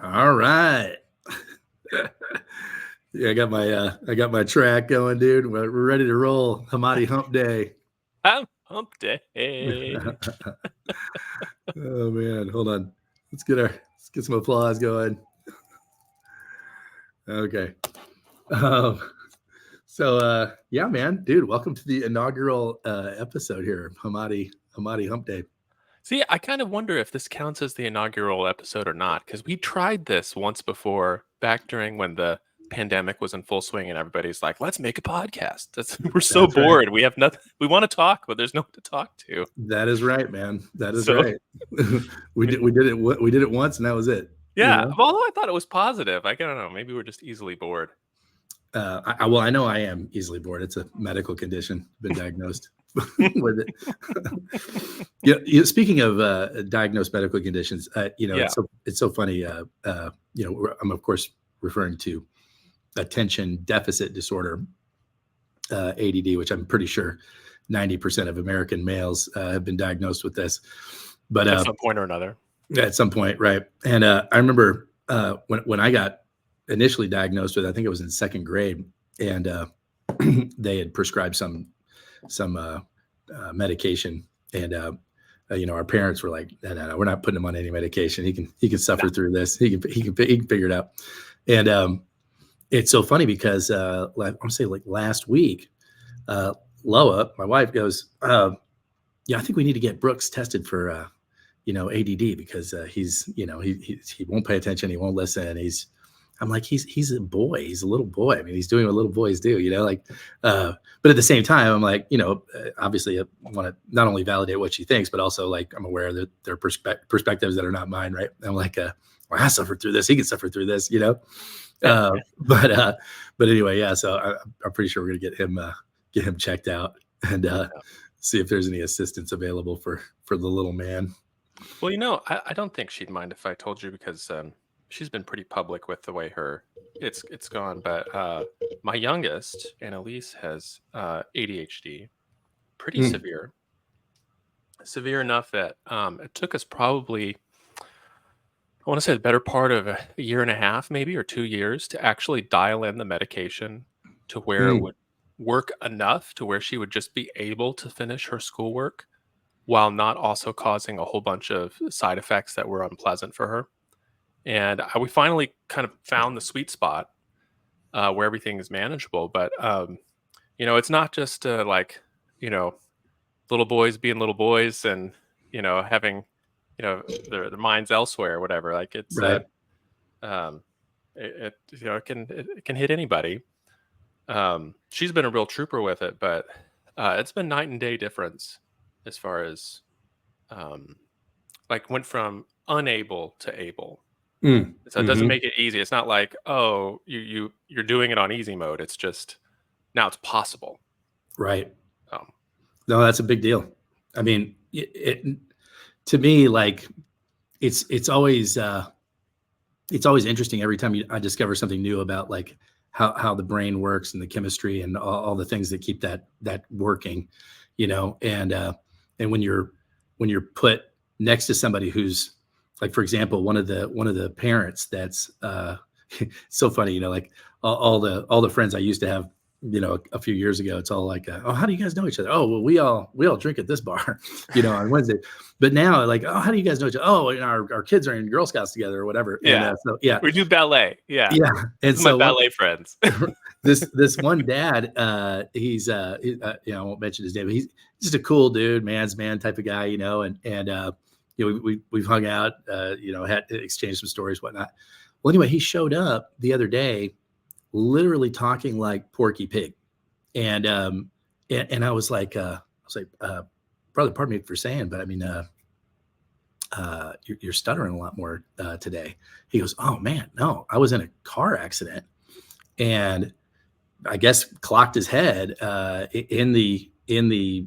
All right. Yeah, I got my track going, dude. We're ready to roll. Hamadi Hump Day. Hump day. Oh man, hold on. Let's get some applause going. Okay. Um, yeah, man, dude, welcome to the inaugural episode here, Hamadi Hump Day. See, I kind of wonder if this counts as the inaugural episode or not, because we tried this once before, back during when the pandemic was in full swing, and everybody's like, "Let's make a podcast." We're so That's right. bored. We have nothing. We want to talk, but there's no one to talk to. That is right, man. That is So right. we did it once, and that was it. yeah, although I thought it was positive. I don't know. Maybe we're just easily bored. Well, I know I am easily bored. It's a medical condition. Been diagnosed with it. Yeah. Speaking of diagnosed medical conditions, Yeah. it's so funny. I'm of course referring to attention deficit disorder, ADD, which I'm pretty sure 90% of American males have been diagnosed with this. But At some point or another. at some point, right? And I remember when I got initially diagnosed with, I think it was in second grade, and they had prescribed some medication, and our parents were like, no, we're not putting him on any medication. He can suffer through this. He can figure it out. And it's so funny because I'm gonna say like last week, Loa, my wife, goes, yeah, I think we need to get Brooks tested for ADD, because he's he won't pay attention, he won't listen. I'm like, he's a boy. He's a little boy. I mean, he's doing what little boys do, but at the same time, I'm like, obviously I want to not only validate what she thinks, but also like, I'm aware that there are perspectives that are not mine. Right. I'm like, well, I suffered through this. He can suffer through this, but anyway, yeah. So I'm pretty sure we're going to get him checked out and see if there's any assistance available for the little man. Well, I don't think she'd mind if I told you, because she's been pretty public with the way it's gone. But my youngest, Annalise, has ADHD, pretty severe enough that it took us probably, I want to say, the better part of a year and a half, maybe, or 2 years, to actually dial in the medication to where it would work enough to where she would just be able to finish her schoolwork while not also causing a whole bunch of side effects that were unpleasant for her. And we finally kind of found the sweet spot where everything is manageable. But it's not just like little boys being little boys and having their minds elsewhere or whatever. Like it's Right. it can hit anybody. She's been a real trooper with it, but it's been night and day difference as far as like went from unable to able. So it doesn't make it easy. It's not like, oh, you're doing it on easy mode. It's just now it's possible. Right. No, that's a big deal. I mean, to me, like it's always interesting every time I discover something new about like how the brain works and the chemistry and all the things that keep that working, and when you're put next to somebody who's, like, for example, one of the parents that's so funny, like all the friends I used to have, a few years ago, it's all like, oh, how do you guys know each other? Oh, well, we all drink at this bar, on Wednesday. But now, like, oh, how do you guys know each other? Oh, our kids are in Girl Scouts together or whatever. Yeah. And, so yeah, we do ballet. Yeah. Yeah. And so my ballet friends. this one dad, he's I won't mention his name, but he's just a cool dude, man's man type of guy, and we've hung out, had exchanged some stories, whatnot. Well, anyway, he showed up the other day, literally talking like Porky Pig, and I was like, brother, pardon me for saying, but I mean, you're stuttering a lot more today. He goes, oh man, no, I was in a car accident, and I guess clocked his head in the the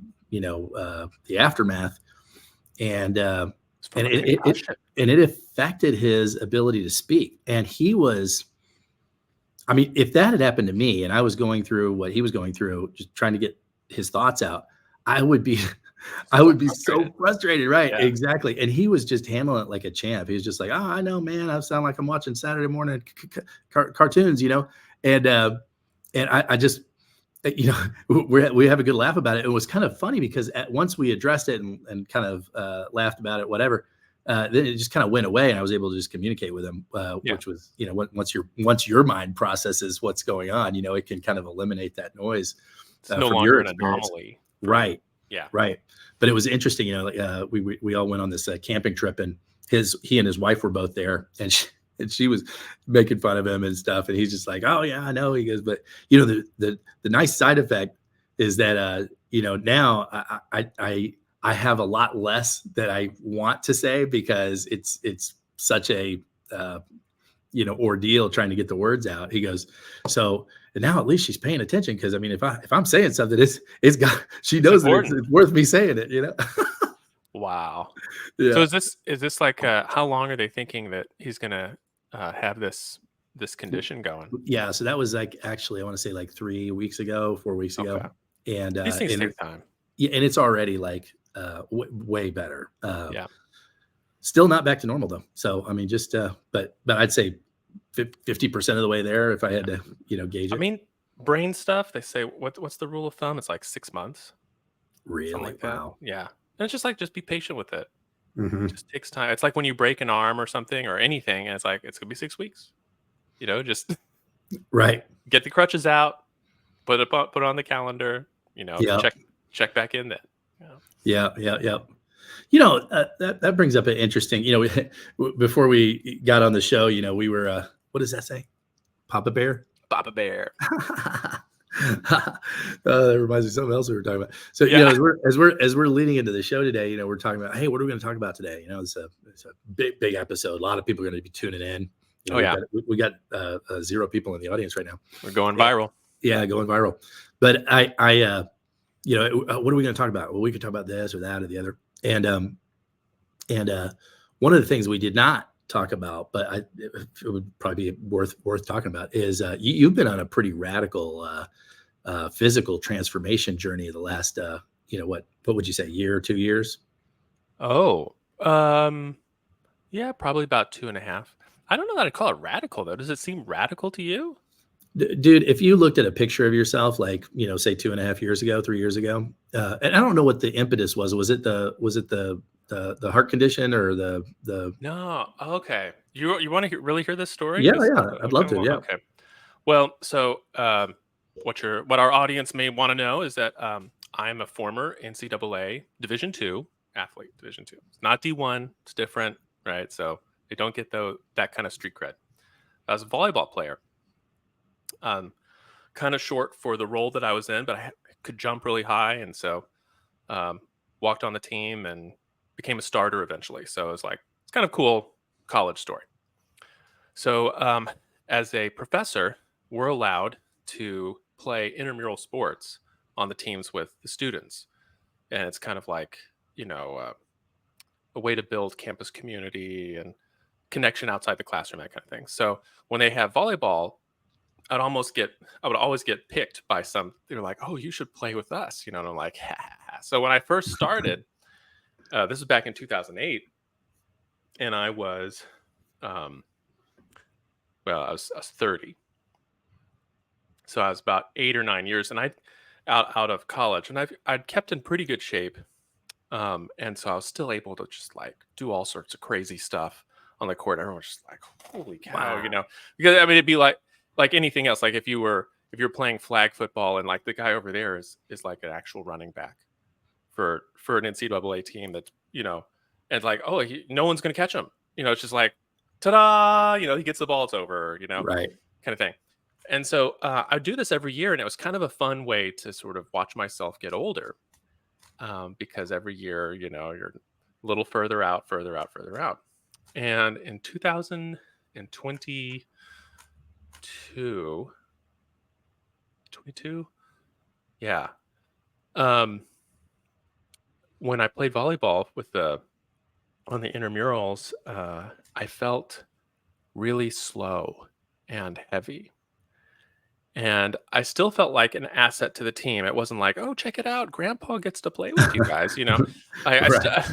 aftermath, and it affected his ability to speak. And he was, I mean, if that had happened to me and I was going through what he was going through, just trying to get his thoughts out, I would be I So would be frustrated. so frustrated. Right. Yeah. Exactly. And he was just handling it like a champ. He was just like, oh, I know, man. I sound like I'm watching Saturday morning cartoons, and I just, we have a good laugh about it. It was kind of funny because once we addressed it and kind of laughed about it, whatever, then it just kind of went away, and I was able to just communicate with him, Yeah. which was, once your mind processes what's going on, it can kind of eliminate that noise It's no from your longer an experience. anomaly for you. Right. Yeah. Right. But it was interesting, we all went on this camping trip, and he and his wife were both there, and she was making fun of him and stuff. And he's just like, oh yeah, I know. He goes, but the nice side effect is that, now I have a lot less that I want to say, because it's such a, ordeal trying to get the words out. He goes, so and now at least she's paying attention, because I mean, if I'm saying something, it's got she It's knows that it's, important. it's worth me saying it. Wow. So Yeah. is this like how long are they thinking that he's gonna have this condition going? Yeah. So that was like, actually, I want to say like 3 weeks ago, 4 weeks Okay. ago, and These things and take time. yeah, and it's already like way better. Yeah. Still not back to normal though. So I mean, just but I'd say 50% of the way there, if I had to gauge I it. mean, brain stuff, they say what's the rule of thumb? It's like 6 months, something Really? like that. Wow. Yeah. And it's just like just be patient with it. Hmm. Just takes time. It's like when you break an arm or something or anything, and it's like it's gonna be 6 weeks. Just Right. get the crutches out, put it on the calendar, Yeah. check back in then. Yeah. Yeah. Yeah. Yeah. That brings up an interesting. Before we got on the show, we were. What does that say? Papa Bear. Papa Bear. That reminds me of something else we were talking about. So Yeah. as we're leading into the show today, we're talking about, hey, what are we going to talk about today? It's a big episode. A lot of people are going to be tuning in. Oh yeah. We got 0 people in the audience right now. We're going Yeah, viral. yeah, going viral. But what are we going to talk about? Well, we could talk about this or that or the other. And one of the things we did not talk about, but it would probably be worth talking about, is you've been on a pretty radical physical transformation journey the last what would you say, year or 2 years? Oh, yeah, probably about 2.5. I don't know that I'd call it radical though. Does it seem radical to you? Dude, if you looked at a picture of yourself, like, say 2.5 years ago, 3 years ago, and I don't know what the impetus was. Was it the heart condition, or the No. Okay. You want to really hear this story? yeah, Because yeah, I'd love to. Yeah. okay. Well, so what our audience may want to know is that I'm a former NCAA Division II athlete. Division II. It's not D1. It's different, right? So they don't get that kind of street cred. I was a volleyball player. Kind of short for the role that I was in, but I could jump really high, and so walked on the team and became a starter eventually. So it was like, it's kind of cool college story. So as a professor, we're allowed to play intramural sports on the teams with the students, and it's kind of like a way to build campus community and connection outside the classroom, that kind of thing. So when they have volleyball, I would always get picked by some. They're like, "Oh, you should play with us," and I'm like, ha, ha, ha. So when I first started, this was back in 2008, and I was, I was 30, so I was about 8 or 9 years, and I out of college, and I'd kept in pretty good shape, and so I was still able to just like do all sorts of crazy stuff on the court. Everyone was just like, "Holy cow," Wow. because I mean it'd be like anything else. Like if you're playing flag football and like the guy over there is like an actual running back for an NCAA team that's and like, oh, no one's gonna catch him. It's just like, ta-da! He gets the ball, it's over. Right. Kind of thing. And so I do this every year, and it was kind of a fun way to sort of watch myself get older, because every year, you're a little further out, further out, further out. And in 2022, 22, yeah. When I played volleyball on the intramurals, I felt really slow and heavy. And I still felt like an asset to the team. It wasn't like, oh, check it out, Grandpa gets to play with you guys. I Right.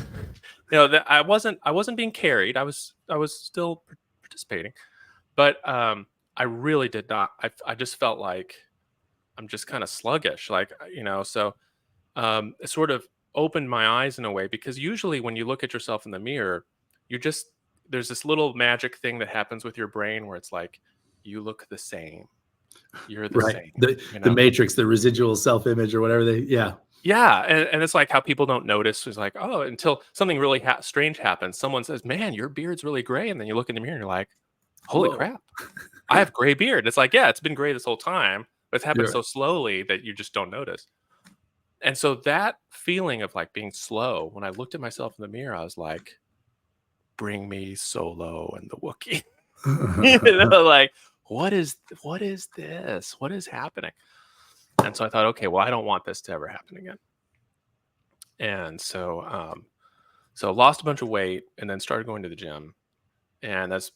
still, that I wasn't being carried. I was still participating, but I really did not. I just felt like I'm just kind of sluggish, like so it sort of opened my eyes in a way because usually when you look at yourself in the mirror, you just there's this little magic thing that happens with your brain where it's like you look the same, you're the Right. same, The matrix, the residual self-image or whatever yeah. Yeah, and it's like how people don't notice. It's like, oh, until something really strange happens. Someone says, "Man, your beard's really gray," and then you look in the mirror and you're like, "Holy Whoa. crap, I have gray beard." It's like, yeah, it's been gray this whole time, but it's happened You're so slowly that you just don't notice. And so that feeling of like being slow, when I looked at myself in the mirror, I was like, "Bring me Solo and the Wookiee." Like what is this? What is happening? And so I thought, okay, well, I don't want this to ever happen again. And so lost a bunch of weight and then started going to the gym. And that's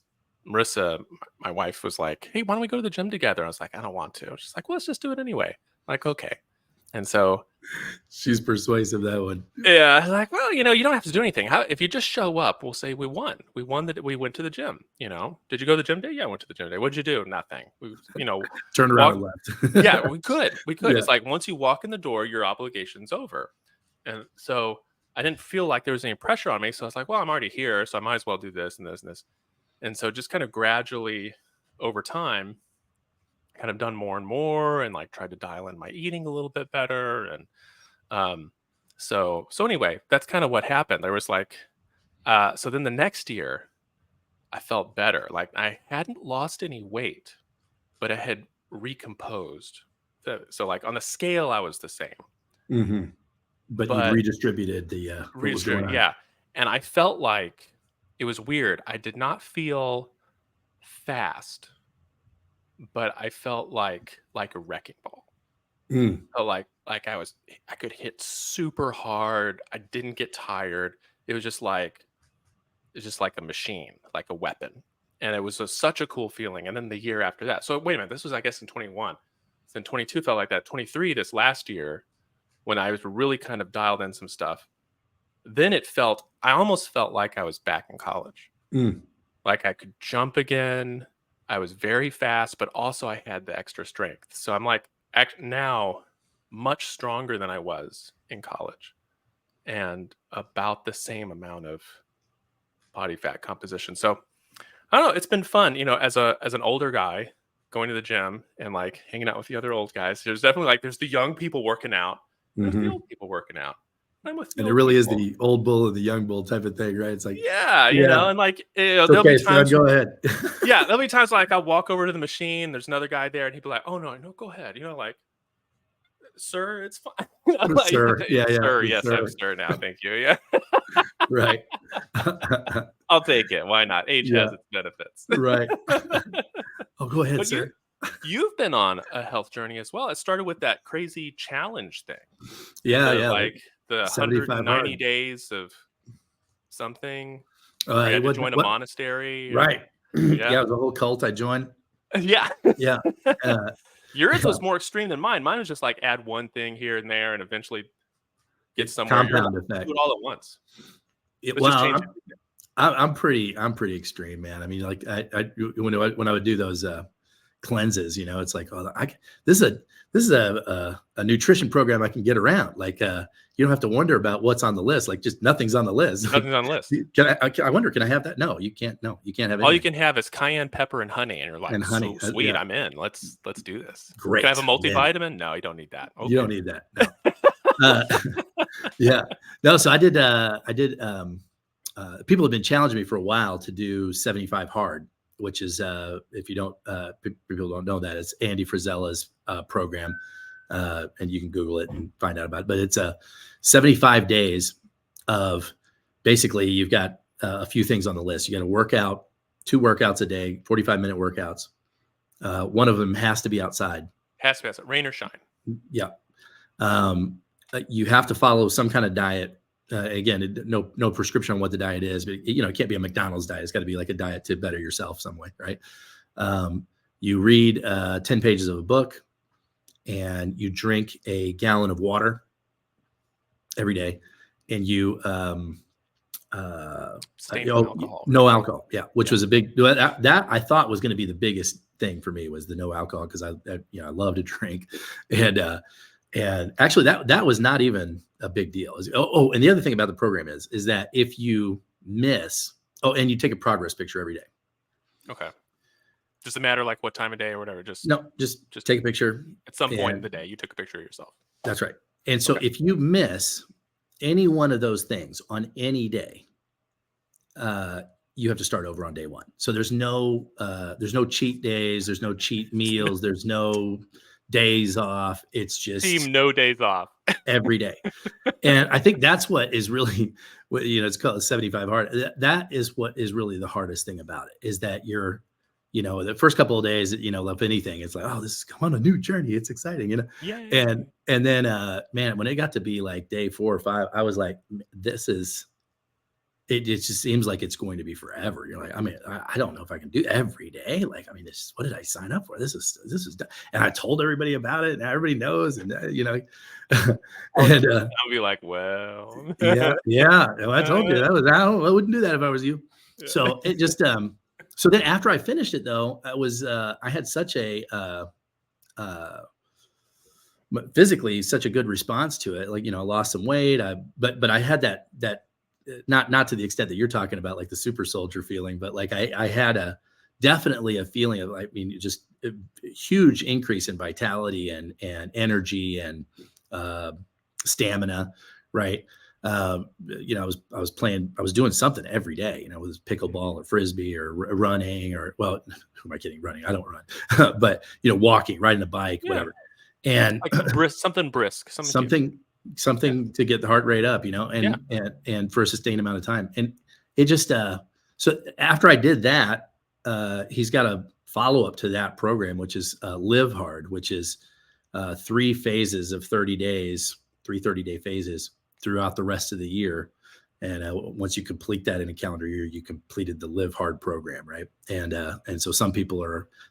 Marissa, my wife, was like, "Hey, why don't we go to the gym together?" I was like, "I don't want to." She's like, "Well, let's just do it anyway." Like, okay. And so, She's persuasive, that one. yeah, I was like, "Well, you don't have to do anything. If you just show up, we'll say we won. We won that we went to the gym. Did you go to the gym day? Yeah, I went to the gym day. What'd you do? Nothing. We, Turned around walk. and Yeah, left. we could. We could. Yeah. It's like once you walk in the door, your obligation's over. And so I didn't feel like there was any pressure on me. So I was like, well, I'm already here, so I might as well do this and this and this. And so just kind of gradually over time, kind of done more and more and like tried to dial in my eating a little bit better. And um, so anyway, that's kind of what happened. There was like, so then the next year I felt better. Like I hadn't lost any weight, but I had recomposed. So like on the scale, I was the same, Hmm. But you'd but redistributed what was going redistribute, on. yeah. And I felt like it was weird. I did not feel fast, but I felt like a wrecking ball. Mm. So like I could hit super hard. I didn't get tired. It was just like a machine, like a weapon. And it was such a cool feeling. And then the year after that. So wait a minute, this was I guess in 21. Then 22 felt like that. 23 this last year when I was really kind of dialed in some stuff. Then I almost felt like I was back in college. Mm. Like I could jump again. I was very fast, but also I had the extra strength. So I'm like now much stronger than I was in college and about the same amount of body fat composition. So I don't know, it's been fun, as an older guy going to the gym and like hanging out with the other old guys. There's definitely like there's the young people working out. There's the Hmm. old people working out. I'm with the And it old really is people. the old bull and the young bull type of thing, right? It's like, Yeah, yeah, and like it's there'll be okay, son, times. go ahead. Yeah, there'll be times like I'll walk over to the machine. There's another guy there, and he'd be like, "Oh no, no, go ahead." Like, "Sir, it's fine." I'm like, Sir. Yeah, yeah, "Sir, yes, I'm sir. sir now. Thank you. Yeah, Right. I'll take it. Why not? Age Yeah, has its benefits." right. Oh, go ahead, But sir. you've been on a health journey as well. It started with that crazy challenge thing, Yeah, the yeah, like like the 75 190 hard. days of something where you It had to wasn't join a what monastery, or right. yeah, Yeah, it was a whole cult I joined. yeah. Yeah. Uh, Yours was more extreme than mine. Mine was just like add one thing here and there and eventually get it's somewhere. You're like, compound do effect. it all at once. Let's just Well, change I'm pretty extreme, man. I mean, like when I would do those cleanses, it's like, oh, this is a nutrition program I can get around. Like, you don't have to wonder about what's on the list. Like, just nothing's on the list. Like, Nothing's on the list. I wonder, can I have that? No, you can't. No, you can't have All you anything. can have is cayenne pepper and honey, and you're like, And honey, so sweet, yeah, I'm in. Let's do this. Can I have a great. Yeah, multivitamin? No, you don't need that. you Okay. don't need that. No. Uh, yeah, no. So I did. People have been challenging me for a while to do 75 hard, which is if you don't people don't know that, it's Andy Frisella's program, and you can Google it and find out about it. But it's 75 days of basically you've got a few things on the list. You got to work out 2 workouts a day, 45-minute workouts. One of them has to be outside. Has to be outside, rain or shine. Yeah. You have to follow some kind of diet. Again, no prescription on what the diet is, but it can't be a McDonald's diet. It's got to be like a diet to better yourself some way, right? you read 10 pages of a book, and you drink a gallon of water every day, and you Abstain from alcohol, right? no alcohol. Yeah, which Yeah. was a big that I thought was going to be the biggest thing for me, was the no alcohol, because I I love to drink, and actually that was not even a big deal. And the other thing about the program is that if you miss, and you take a progress picture every day. Okay. Does it matter like what time of day or whatever? Just take a picture at some point in and the day, you took a picture of yourself. that's right. And so Okay. if you miss any one of those things on any day, you have to start over on day one. So there's no cheat days, there's no cheat meals, there's no days off. It's just Team no days off. every day. And I think that's what is really, it's called 75 hard. That is what is really the hardest thing about it, is that you're, the first couple of days, of anything, it's like, oh, this is on a new journey. It's exciting, Yeah. And then, man, when it got to be like day 4 or 5, I was like, it just seems like it's going to be forever. You're like, I mean, I don't know if I can do every day. Like, I mean, what did I sign up for? This is, and I told everybody about it, and everybody knows, and and I'll be like, well, yeah. Well, I told you I wouldn't do that if I was you. Yeah. So it just, so then after I finished it though, I had such a, physically such a good response to it. Like, I lost some weight. But I had that, not to the extent that you're talking about, like the super soldier feeling, but like I had definitely a feeling of, I mean, just a huge increase in vitality and energy and stamina, right? I was doing something every day, whether it's pickleball or frisbee or running, or, well, who am I kidding? Running, I don't run, but walking, riding a bike, whatever, and like something brisk, something to get the heart rate up, and for a sustained amount of time. And it just, so after I did that, he's got a follow-up to that program, which is Live Hard, which is 3 phases of 30 days, 3 30-day phases throughout the rest of the year. And once you complete that in a calendar year, you completed the Live Hard program, right? And so some people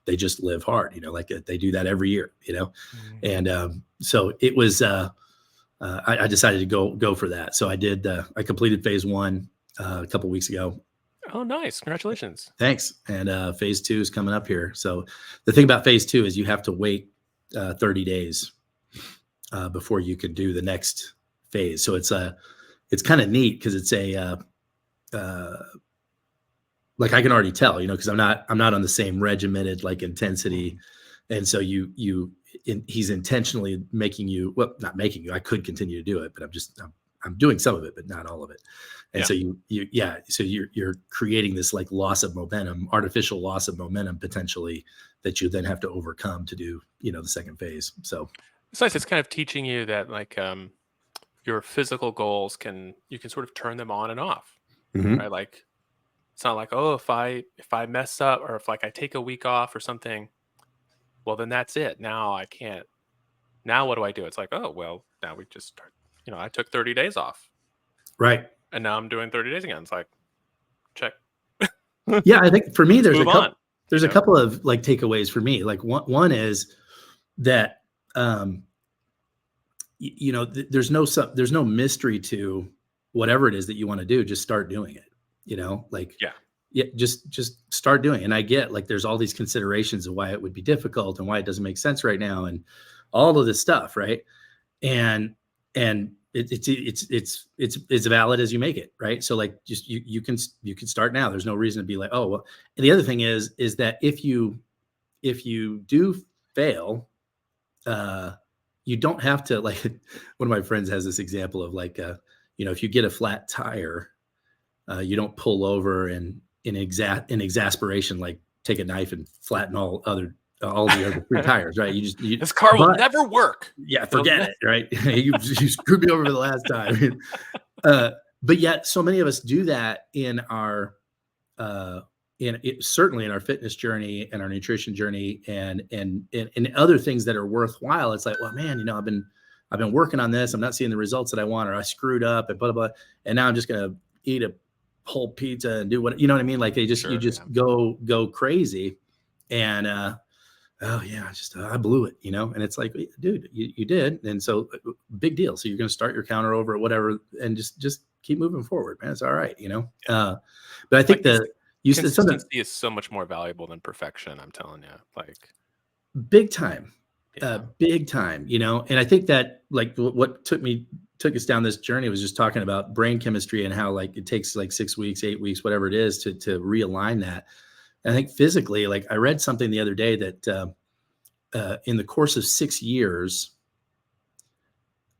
they just live hard, like they do that every year, Mm-hmm. And so it was, I decided to go for that. So I did. I completed phase 1 a couple of weeks ago. Oh, nice! Congratulations. Thanks. And phase 2 is coming up here. So the thing about phase 2 is you have to wait 30 days before you can do the next phase. So it's kind of neat, because it's like I can already tell, because I'm not on the same regimented like intensity, and so he's intentionally making you, well, not making you, I could continue to do it, but I'm doing some of it, but not all of it. And so so you're creating this like artificial loss of momentum potentially, that you then have to overcome to do, the second phase. So it's nice. It's kind of teaching you that like your physical goals you can sort of turn them on and off, right? Like, it's not like, oh, if I mess up, or if like I take a week off or something, well, then that's it. Now I can't. Now what do I do? It's like, oh, well, now we just start. I took 30 days off. Right. And now I'm doing 30 days again. It's like, check. Yeah, I think for me, there's a couple of like takeaways for me. Like one is that, there's no mystery to whatever it is that you want to do. Just start doing it, just start doing it. And I get like, there's all these considerations of why it would be difficult and why it doesn't make sense right now, and all of this stuff. Right. And it's as valid as you make it, right? So like, just you can start now. There's no reason to be like, oh well. And the other thing is that if you do fail, you don't have to, like, one of my friends has this example of like, if you get a flat tire, you don't pull over and in exasperation, like take a knife and flatten all the other 3 tires, right? This car will never work. Yeah, forget it, right? you screwed me over for the last time. But yet, so many of us do that in our, certainly in our fitness journey and our nutrition journey, and other things that are worthwhile. It's like, well, man, I've been working on this. I'm not seeing the results that I want, or I screwed up, and blah blah blah. And now I'm just gonna eat a whole pizza and do what I mean. Like you just go crazy, and oh yeah, I blew it, and it's like, dude, you did. And so big deal. So you're going to start your counter over or whatever, and just keep moving forward, man. It's all right. But I think Like you said something consistency is so much more valuable than perfection. I'm telling you, like, big time, yeah, big time, and I think that like what took us down this journey was just talking about brain chemistry and how like it takes like 6 weeks, 8 weeks, whatever it is to realign that. And I think physically, like I read something the other day that in the course of 6 years,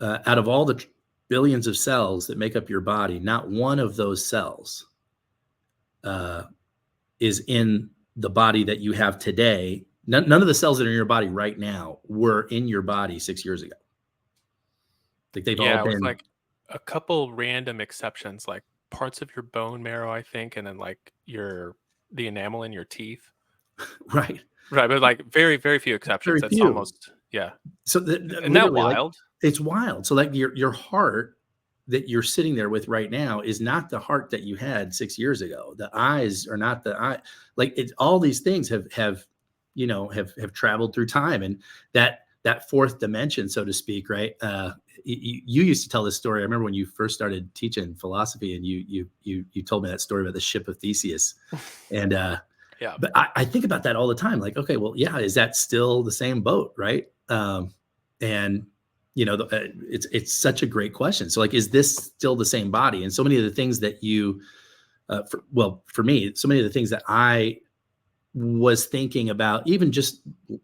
out of all the billions of cells that make up your body, not one of those cells uh, is in the body that you have today. None of the cells that are in your body right now were in your body 6 years ago. Like they've all yeah, with been like a couple random exceptions, like parts of your bone marrow, I think, and then like the enamel in your teeth. right. Right, but like very, very few exceptions. Very That's few. almost yeah. So Isn't that literally, like wild? it's wild. So like your heart that you're sitting there with right now is not the heart that you had 6 years ago. The eyes are not the eye. Like it's all these things have traveled through time, and that fourth dimension, so to speak, right? You used to tell this story. I remember when you first started teaching philosophy, and you told me that story about the ship of Theseus, and Yeah. but I think about that all the time. Like, okay, well, yeah, is that still the same boat, right? And it's such a great question. So, like, is this still the same body? And so many of the things that for me, so many of the things that I was thinking about, even just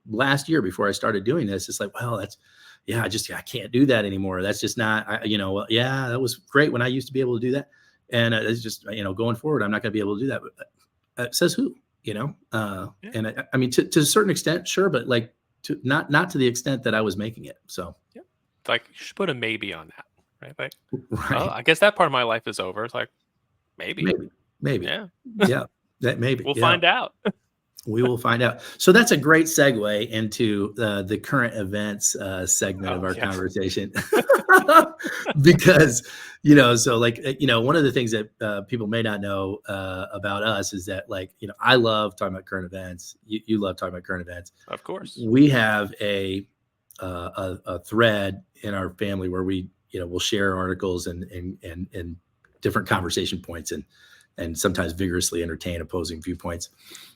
last year before I started doing this, it's like, well, I can't do that anymore. That's just not, yeah, that was great when I used to be able to do that. And it's just, going forward, I'm not going to be able to do that. But says who? Yeah. And I mean, to a certain extent, sure, but like not to the extent that I was making it. So, Yeah. Like you should put a maybe on that, right? Like, oh, right. I guess that part of my life is over. It's like maybe. Maybe. Yeah. Yeah. That maybe. We'll Yeah. find out. We will find out. So that's a great segue into the current events segment of Oh our yeah. conversation, because so like one of the things that people may not know about us is that like I love talking about current events. You love talking about current events. Of course. We have a thread in our family where we we'll share articles and different conversation points and sometimes vigorously entertain opposing viewpoints.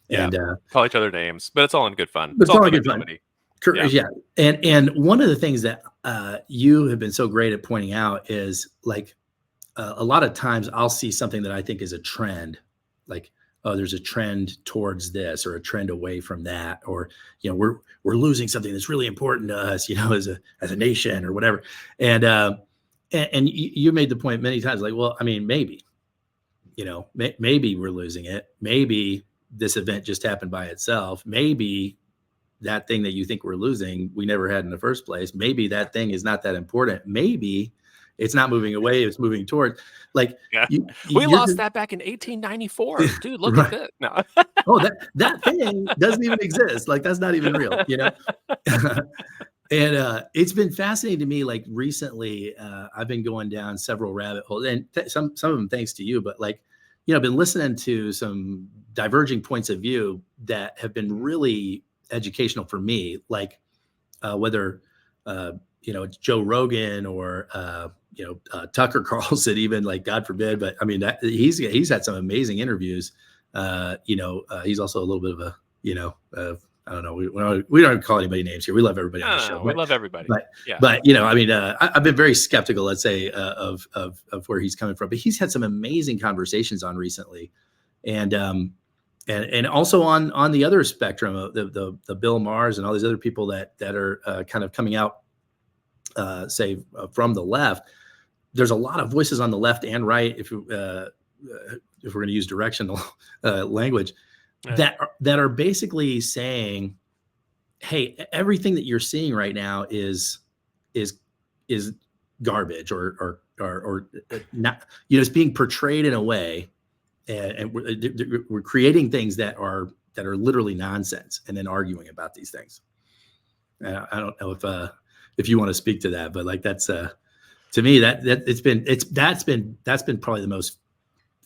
Yeah. And Call each other names, but it's all in good fun. but It's it's all all for the good fun. comedy. Yeah. And one of the things that you have been so great at pointing out is like a lot of times I'll see something that I think is a trend, like, oh, there's a trend towards this or a trend away from that, or we're losing something that's really important to us, as a nation or whatever. And you made the point many times, like, well, I mean, maybe maybe we're losing it. Maybe this event just happened by itself. Maybe that thing that you think we're losing, we never had in the first place. Maybe that thing is not that important. Maybe it's not moving away. It's moving toward, like, Yeah. you, We you're lost just, that back in 1894. Dude, look at right. this. No. Oh, that thing doesn't even exist. Like, that's not even real, And it's been fascinating to me. Like recently, I've been going down several rabbit holes, and some of them thanks to you. But like, I've been listening to some diverging points of view that have been really educational for me. Like whether it's Joe Rogan or Tucker Carlson, even, like, God forbid. But I mean, that he's had some amazing interviews. He's also a little bit of a I don't know. We don't call anybody names here. We love everybody on the show. We love everybody. Yeah. But I mean, I've been very skeptical, let's say, of where he's coming from. But he's had some amazing conversations on recently, and also on the other spectrum, the Bill Maher's and all these other people that are kind of coming out, from the left. There's a lot of voices on the left and right, if we're going to use directional language. Yeah. That are basically saying, hey, everything that you're seeing right now is garbage or not, it's being portrayed in a way, and we're creating things that are literally nonsense, and then arguing about these things. I don't know if you want to speak to that, but like that's to me that's been probably the most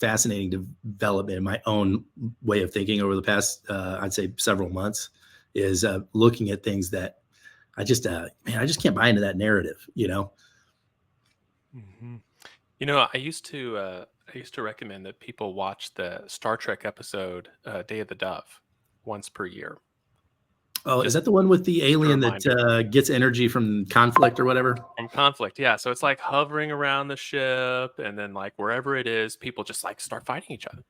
fascinating development in my own way of thinking over the past, I'd say, several months. is looking at things that I just can't buy into that narrative, you know? Mm-hmm. I used to recommend that people watch the Star Trek episode Day of the Dove once per year. Oh, is Just that the one with the a alien reminder. that gets energy from conflict or whatever? From conflict, yeah. So it's like hovering around the ship, and then like wherever it is, people just like start fighting each other.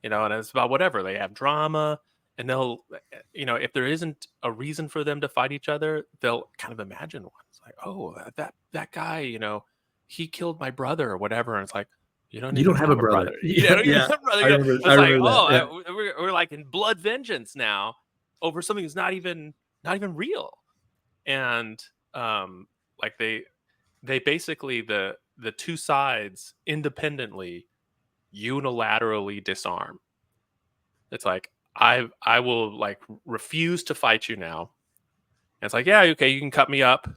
And it's about whatever. They have drama, and they'll, if there isn't a reason for them to fight each other, they'll kind of imagine one. It's like, oh, that guy, he killed my brother or whatever, and it's like, you don't You even don't have a have a brother. brother. You Yeah, don't even yeah. have a brother. I remember. I It's like, remember that. oh, Yeah. we're like in blood vengeance now over something that's not even real. And like they basically, the two sides independently unilaterally disarm. It's like, I will like refuse to fight you now. And it's like, yeah, okay, you can cut me up.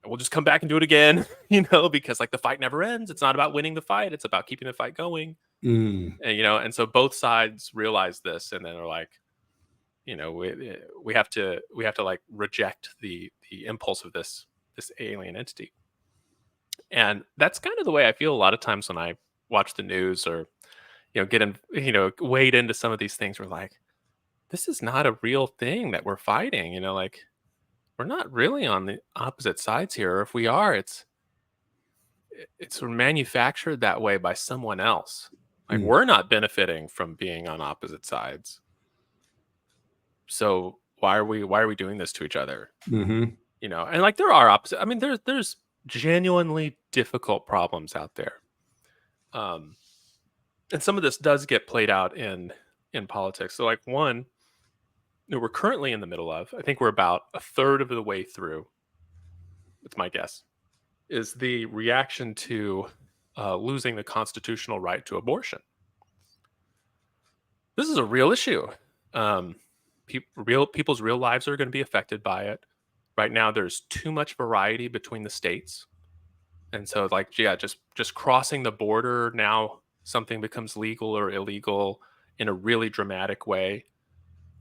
We'll just come back and do it again, because like the fight never ends. It's not about winning the fight. It's about keeping the fight going. Mm. And so both sides realize this, and then they're like, we have to like reject the impulse of this alien entity. And that's kind of the way I feel a lot of times when I watch the news or get in, wade into some of these things. We're like, this is not a real thing that we're fighting. Like, we're not really on the opposite sides here. Or if we are, it's sort of manufactured that way by someone else. Like, Mm. we're not benefiting from being on opposite sides. So why are we doing this to each other? Mm-hmm. And like there are opposite. I mean, there's genuinely difficult problems out there. And some of this does get played out in politics. So like one that we're currently in the middle of, I think we're about a third of the way through, it's my guess, is the reaction to losing the constitutional right to abortion. This is a real issue. People's real lives are going to be affected by it. Right now, there's too much variety between the states. And so like, yeah, just crossing the border, now something becomes legal or illegal in a really dramatic way.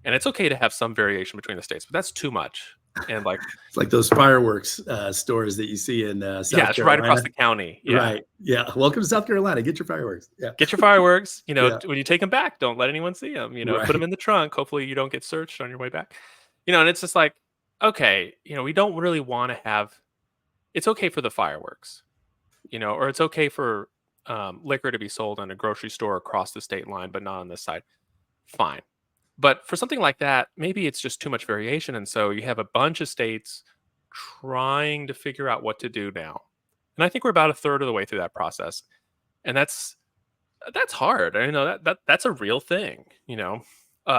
And it's okay to have some variation between the states, but that's too much. And like, It's like those fireworks stores that you see in yeah, South it's right across Carolina. the county. Yeah. Right. Yeah. Welcome to South Carolina. Get your fireworks. Yeah. Get your fireworks. Yeah. When you take them back, don't let anyone see them. Put Right. them in the trunk. Hopefully you don't get searched on your way back. And it's just like, okay, we don't really want to have, it's okay for the fireworks, or it's okay for liquor to be sold in a grocery store across the state line, but not on this side. Fine. But for something like that, maybe it's just too much variation. And so you have a bunch of states trying to figure out what to do now. And I think we're about a third of the way through that process. And that's hard. I know that's a real thing,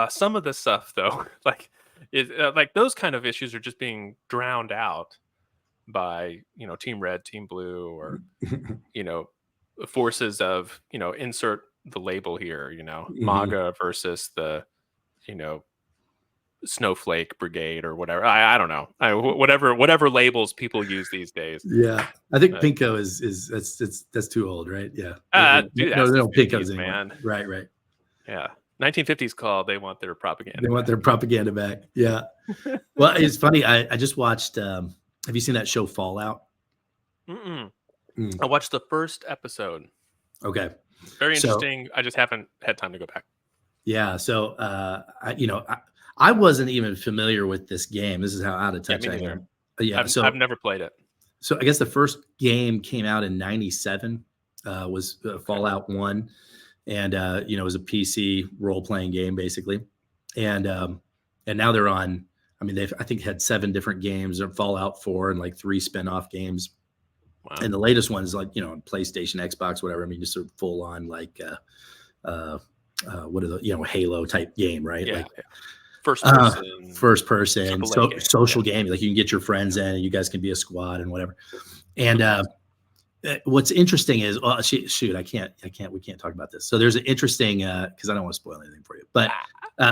some of the stuff though, like is like those kind of issues are just being drowned out by, team red, team blue, or, forces of, insert the label here, Mhm. MAGA versus the, snowflake brigade or whatever. I don't know. Whatever labels people use these days. Yeah. I think Pinko is that's too old, right? Yeah. Dude, No, that's they the don't Pinkos 50s, anymore. man. Right. Right. Yeah. 1950s call. They want their propaganda. They want their propaganda back. Yeah. Well, it's funny. I just watched. Have you seen that show Fallout? Mm-mm. Mm. I watched the first episode. Okay. Very interesting. I just haven't had time to go back. Yeah. So, I wasn't even familiar with this game. This is how out of touch me I neither. am. Yeah. I've never played it. So I guess the first game came out in '97. Was Fallout 1, and it was a PC role playing game basically, and now they're on. I mean, they've I think had 7 different games, or Fallout 4, and like 3 spinoff games. Wow. And the latest one is like PlayStation, Xbox, whatever. I mean, just sort of full on like what are the Halo type game, right? Yeah, like yeah. First person, social game. Like you can get your friends in, and you guys can be a squad and whatever. And what's interesting is, shoot, we can't talk about this. So there's an interesting, because I don't want to spoil anything for you. But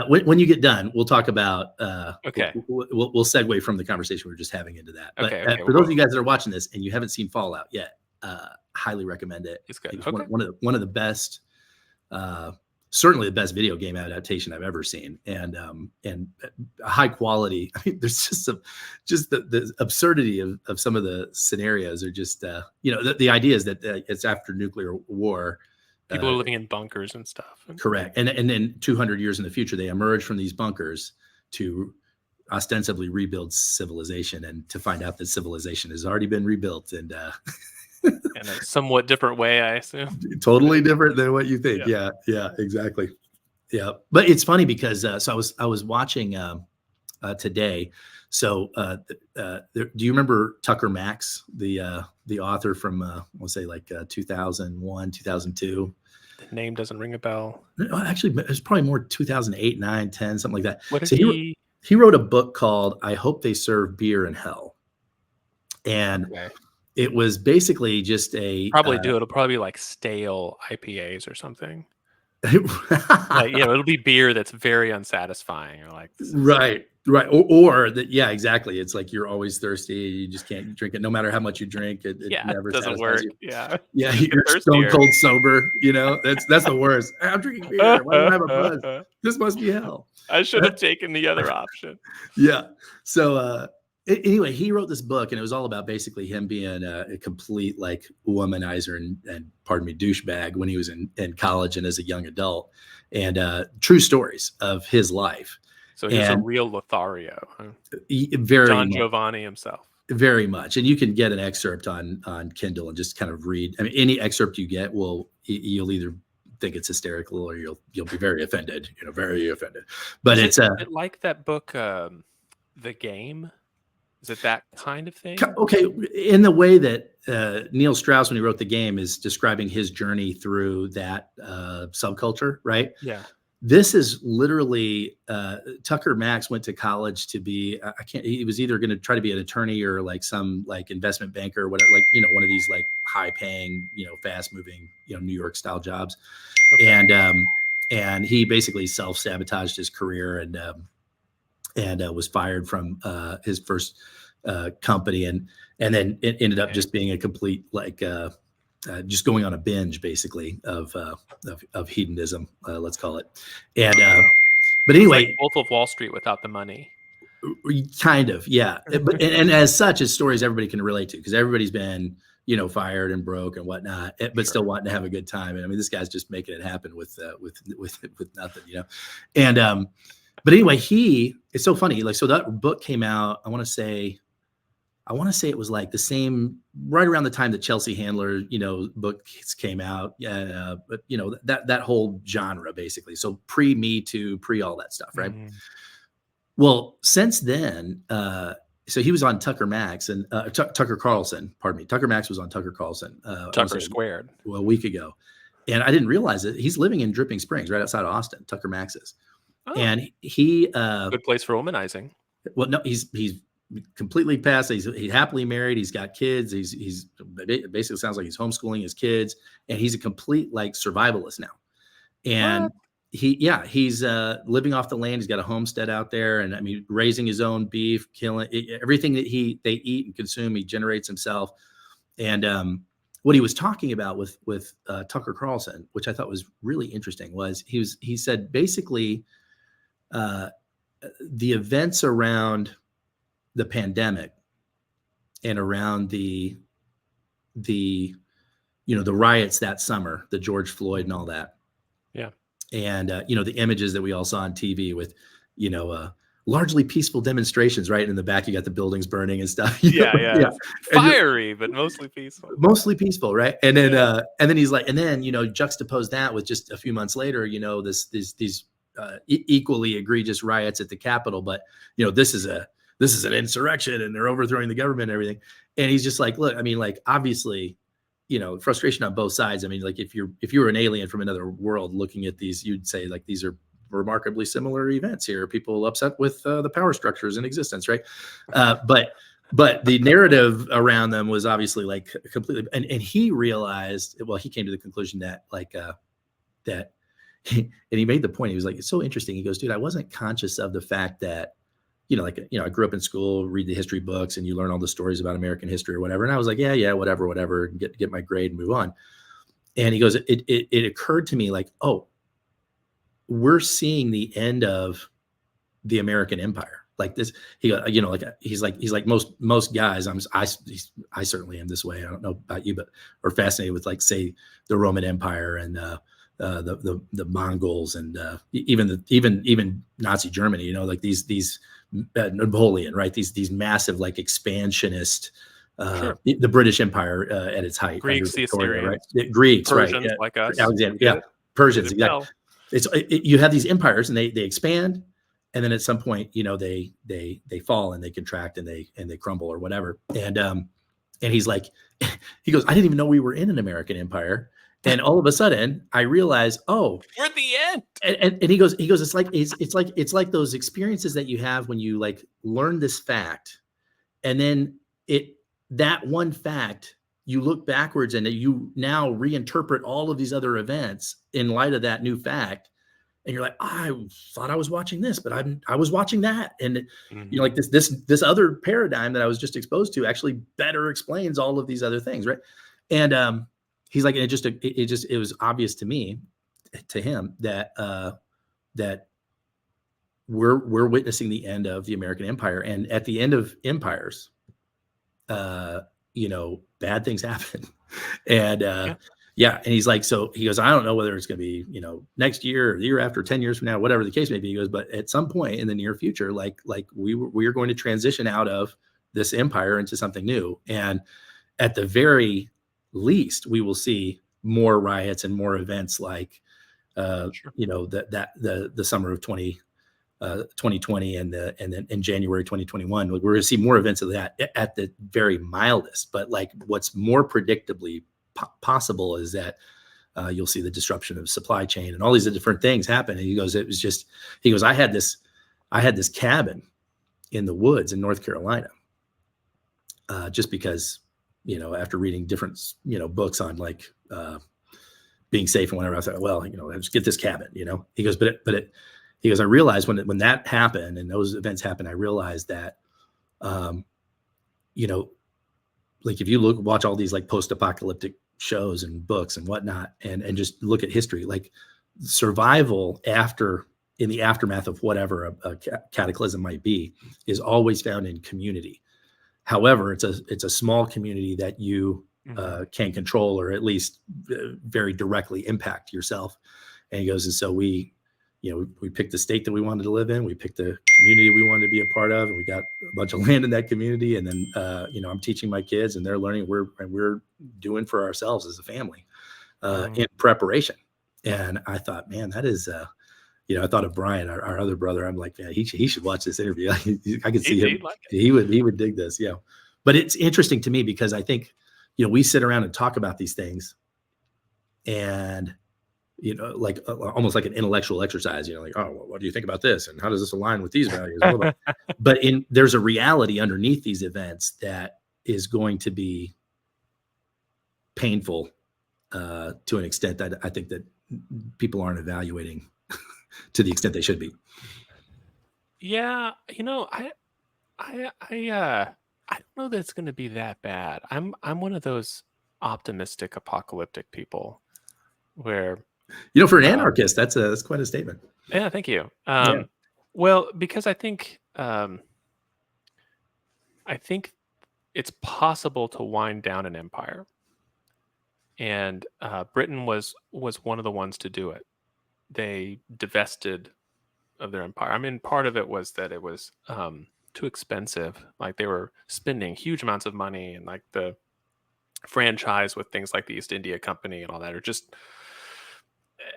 when you get done, we'll talk about. Okay. We'll segue from the conversation we were just having into that. But Okay, for those of you guys that are watching this and you haven't seen Fallout yet, highly recommend it. It's good. It's Okay. one of the best certainly the best video game adaptation I've ever seen, and high quality. I mean, there's just the absurdity of some of the scenarios are just, the idea is that it's after nuclear war. People are living in bunkers and stuff. Correct. And then 200 years in the future, they emerge from these bunkers to ostensibly rebuild civilization, and to find out that civilization has already been rebuilt, and in a somewhat different way, I assume. Totally different than what you think. Yeah, exactly. Yeah, but it's funny because so I was watching today. So do you remember Tucker Max, the author from we'll say like 2001, 2002? The name doesn't ring a bell. No, actually, it was probably more 2008, 9, 10, something like that. What did so he wrote a book called "I Hope They Serve Beer in Hell," and it was basically just it'll probably be like stale IPAs or something. Like, it'll be beer that's very unsatisfying, or like right, or that, exactly. It's like you're always thirsty, you just can't drink it, no matter how much you drink. It never doesn't work. You. You're stone cold sober. That's the worst. I'm drinking beer. Why don't I have a buzz? This must be hell. I should have taken the other option. Yeah. So anyway, he wrote this book, and it was all about basically him being a complete like womanizer and pardon me, douchebag when he was in college and as a young adult, and true stories of his life. So he's a real Lothario. Huh? Very John much. Giovanni himself. Very much. And you can get an excerpt on Kindle and just kind of read. I mean, any excerpt you get you'll either think it's hysterical or you'll be very offended, very offended. But is it like that book, The Game? Is it that kind of thing? Okay. In the way that Neil Strauss, when he wrote The Game, is describing his journey through that subculture, right? Yeah. This is literally Tucker Max went to college to be, he was either going to try to be an attorney or like some like investment banker or whatever, like, one of these like high paying, fast moving, New York style jobs. Okay. And he basically self-sabotaged his career and was fired from his first company, and then it ended up just being a complete like just going on a binge basically of hedonism, let's call it. And but anyway, like Wolf of Wall Street without the money. Kind of, yeah. But and as such, it's stories everybody can relate to, because everybody's been fired and broke and whatnot, but still wanting to have a good time. And I mean, this guy's just making it happen with nothing, And but anyway, it's so funny. Like, so that book came out, I want to say it was like the same, right around the time that Chelsea Handler, books came out. Yeah. But that whole genre basically. So pre Me Too, pre all that stuff. Right. Mm-hmm. Well, since then, so he was on Tucker Max and Tucker Carlson, pardon me. Tucker Max was on Tucker Carlson. Tucker Squared. A week ago. And I didn't realize it. He's living in Dripping Springs, right outside of Austin, Tucker Max is. Oh. And he good place for womanizing. Well, no, he's completely past. He's happily married. He's got kids. He's basically sounds like he's homeschooling his kids, and he's a complete like survivalist now. And what? He's living off the land. He's got a homestead out there, and I mean, raising his own beef, killing everything that they eat and consume. He generates himself. And what he was talking about with Tucker Carlson, which I thought was really interesting, was he said basically the events around the pandemic and around the riots that summer, the George Floyd and all that. Yeah. And, the images that we all saw on TV with, largely peaceful demonstrations, right? In the back, you got the buildings burning and stuff. Yeah. Fiery, but mostly peaceful. Mostly peaceful, right? And then, he's like, juxtapose that with just a few months later, these equally egregious riots at the Capitol, but this is an insurrection and they're overthrowing the government and everything. And he's just like, look, I mean, like, obviously, frustration on both sides. I mean, like, if you were an alien from another world looking at these, you'd say like, these are remarkably similar events here. People upset with the power structures in existence, right? But the narrative around them was obviously like completely. And he realized, well, he came to the conclusion that like that. And he made the point. He was like, it's so interesting. He goes, dude, I wasn't conscious of the fact that, I grew up in school, read the history books, and you learn all the stories about American history or whatever. And I was like, yeah, whatever, get my grade and move on. And he goes, it occurred to me like, oh, we're seeing the end of the American empire. Like this, he's like most guys. I certainly am this way. I don't know about you, but are fascinated with, like, say, the Roman Empire and the Mongols and even Nazi Germany. Like these Napoleon, right? These massive, like, expansionist. Sure. The British Empire at its height under Greeks, the Victoria, right? Assyrians, The Greeks, right? Persians like us. Alexander, We did it. We Persians, did exactly. well. You have these empires, and they expand, and then at some point, they fall and they contract and they crumble or whatever. And he's like, he goes, I didn't even know we were in an American empire, and all of a sudden I realized, oh, we're at the end. And he goes, it's like those experiences that you have when you, like, learn this fact, and then that one fact, you look backwards and you now reinterpret all of these other events in light of that new fact. And you're like, I thought I was watching this, but I was watching that. And like this other paradigm that I was just exposed to actually better explains all of these other things. Right. And he's like, it was obvious to him that we're witnessing the end of the American empire. And at the end of empires, bad things happen. And and he's like, so he goes, I don't know whether it's going to be, next year or the year after, 10 years from now, whatever the case may be. He goes, but at some point in the near future, like we are going to transition out of this empire into something new. And at the very least, we will see more riots and more events like, the summer of 2020 and then in January 2021, we're going to see more events of that at the very mildest. But, like, what's more predictably possible is that you'll see the disruption of supply chain and all these different things happen. And he goes, I had this cabin in the woods in North Carolina, just because, after reading different, books on, like, being safe and whatever, I thought, well, let's get this cabin, he goes, he goes, I realized when that happened and those events happened, I realized that, like, if you watch all these, like, post-apocalyptic shows and books and whatnot, and just look at history, like, survival in the aftermath of whatever a cataclysm might be is always found in community. However, it's a small community that you can control, or at least very directly impact yourself. And he goes, and so we picked the state that we wanted to live in. We picked the community we wanted to be a part of, and we got a bunch of land in that community. And then, I'm teaching my kids, and they're learning. We're doing for ourselves as a family in preparation. And I thought, man, that is, I thought of Brian, our other brother. I'm like, man, he should watch this interview. I could see him. Like he would dig this. Yeah. But it's interesting to me because I think, we sit around and talk about these things, and, like almost like an intellectual exercise, like, oh, well, what do you think about this? And how does this align with these values? But there's a reality underneath these events that is going to be painful to an extent that I think that people aren't evaluating to the extent they should be. Yeah. I don't know that it's going to be that bad. I'm one of those optimistic, apocalyptic people where, for an anarchist, that's quite a statement. Yeah, thank you. Well, because I think it's possible to wind down an empire, and Britain was one of the ones to do it. They divested of their empire. I mean, part of it was that it was too expensive. Like, they were spending huge amounts of money, and, like, the franchise with things like the East India Company and all that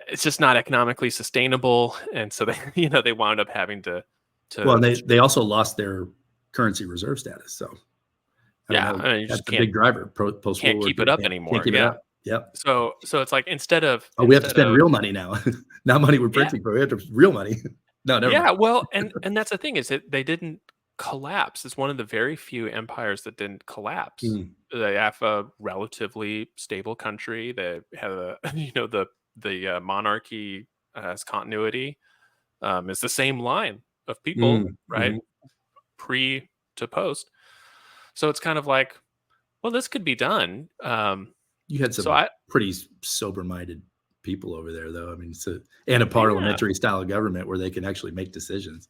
it's just not economically sustainable. And so they wound up having to well, they also lost their currency reserve status. So you that's a big driver. Post can't keep it up anymore. Can't keep it up. Yep. So it's like, instead of we have to spend real money now, not money we're printing, but we have to real money. No, never mind. Well, and that's the thing, is that they didn't collapse. It's one of the very few empires that didn't collapse. They have a relatively stable country. They have the monarchy has continuity. It's the same line of people, right? Pre to post. So it's kind of like, well, this could be done. You had some pretty sober-minded people over there, though. I mean, and a Yeah. parliamentary style of government where they can actually make decisions.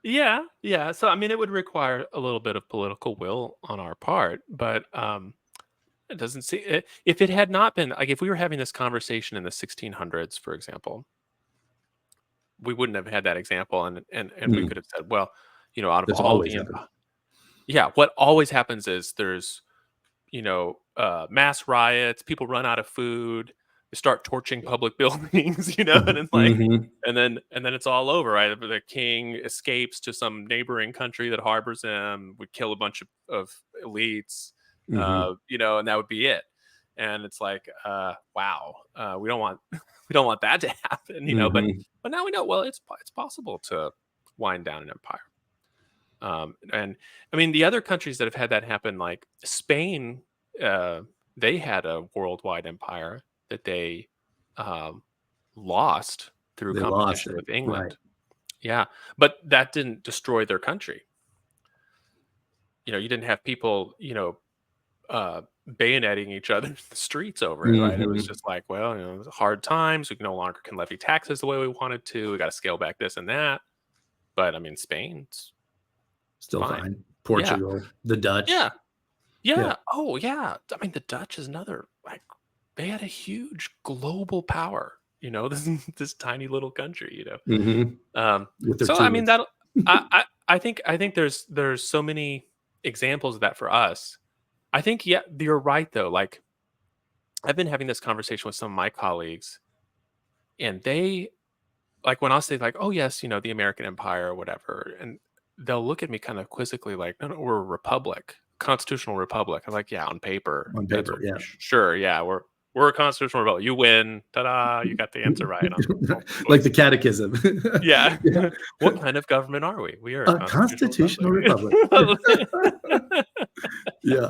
Yeah, yeah. So I mean, it would require a little bit of political will on our part, but it doesn't see it, if it had not been like if we were having this conversation in the 1600s, for example, we wouldn't have had that example, and we Mm. could have said, well, out of This all always the happened. yeah, what always happens is there's mass riots, people run out of food, they start torching public buildings, and it's like, Hmm. and then it's all over, right? The king escapes to some neighboring country that harbors him, would kill a bunch of elites, Hmm. and that would be it. And it's like, wow, we don't want we don't want that to happen, Hmm. but now we know, well, it's possible to wind down an empire. And I mean, the other countries that have had that happen, like Spain, uh, they had a worldwide empire that they um, lost through They lost competition it. with Right. England. Yeah, but that didn't destroy their country. You didn't have people, bayoneting each other in the streets over it, right? It was Hmm. just like, well, it was hard times. We no longer can levy taxes the way we wanted to. We got to scale back this and that. But I mean, Spain's it's Still fine. fine. Yeah, Portugal, the yeah. Dutch. Yeah. Yeah. Oh, yeah. I mean, the Dutch is another like they had a huge global power. This tiny little country. Hmm. With their So I mean tulips. that I think there's so many examples of that for us. I think yeah, you're right though. Like I've been having this conversation with some of my colleagues, and they like when I'll say like, oh yes, the American Empire or whatever, and they'll look at me kind of quizzically like, no, no, we're a republic, constitutional republic. I'm like, yeah, on paper, On that's paper. what, Yeah. sure, yeah, we're a constitutional republic. You win, ta-da! You got the answer right on multiple Like the choice. catechism. Yeah, Yeah. what kind of government are we? We are a A constitutional constitutional republic. republic. Yeah.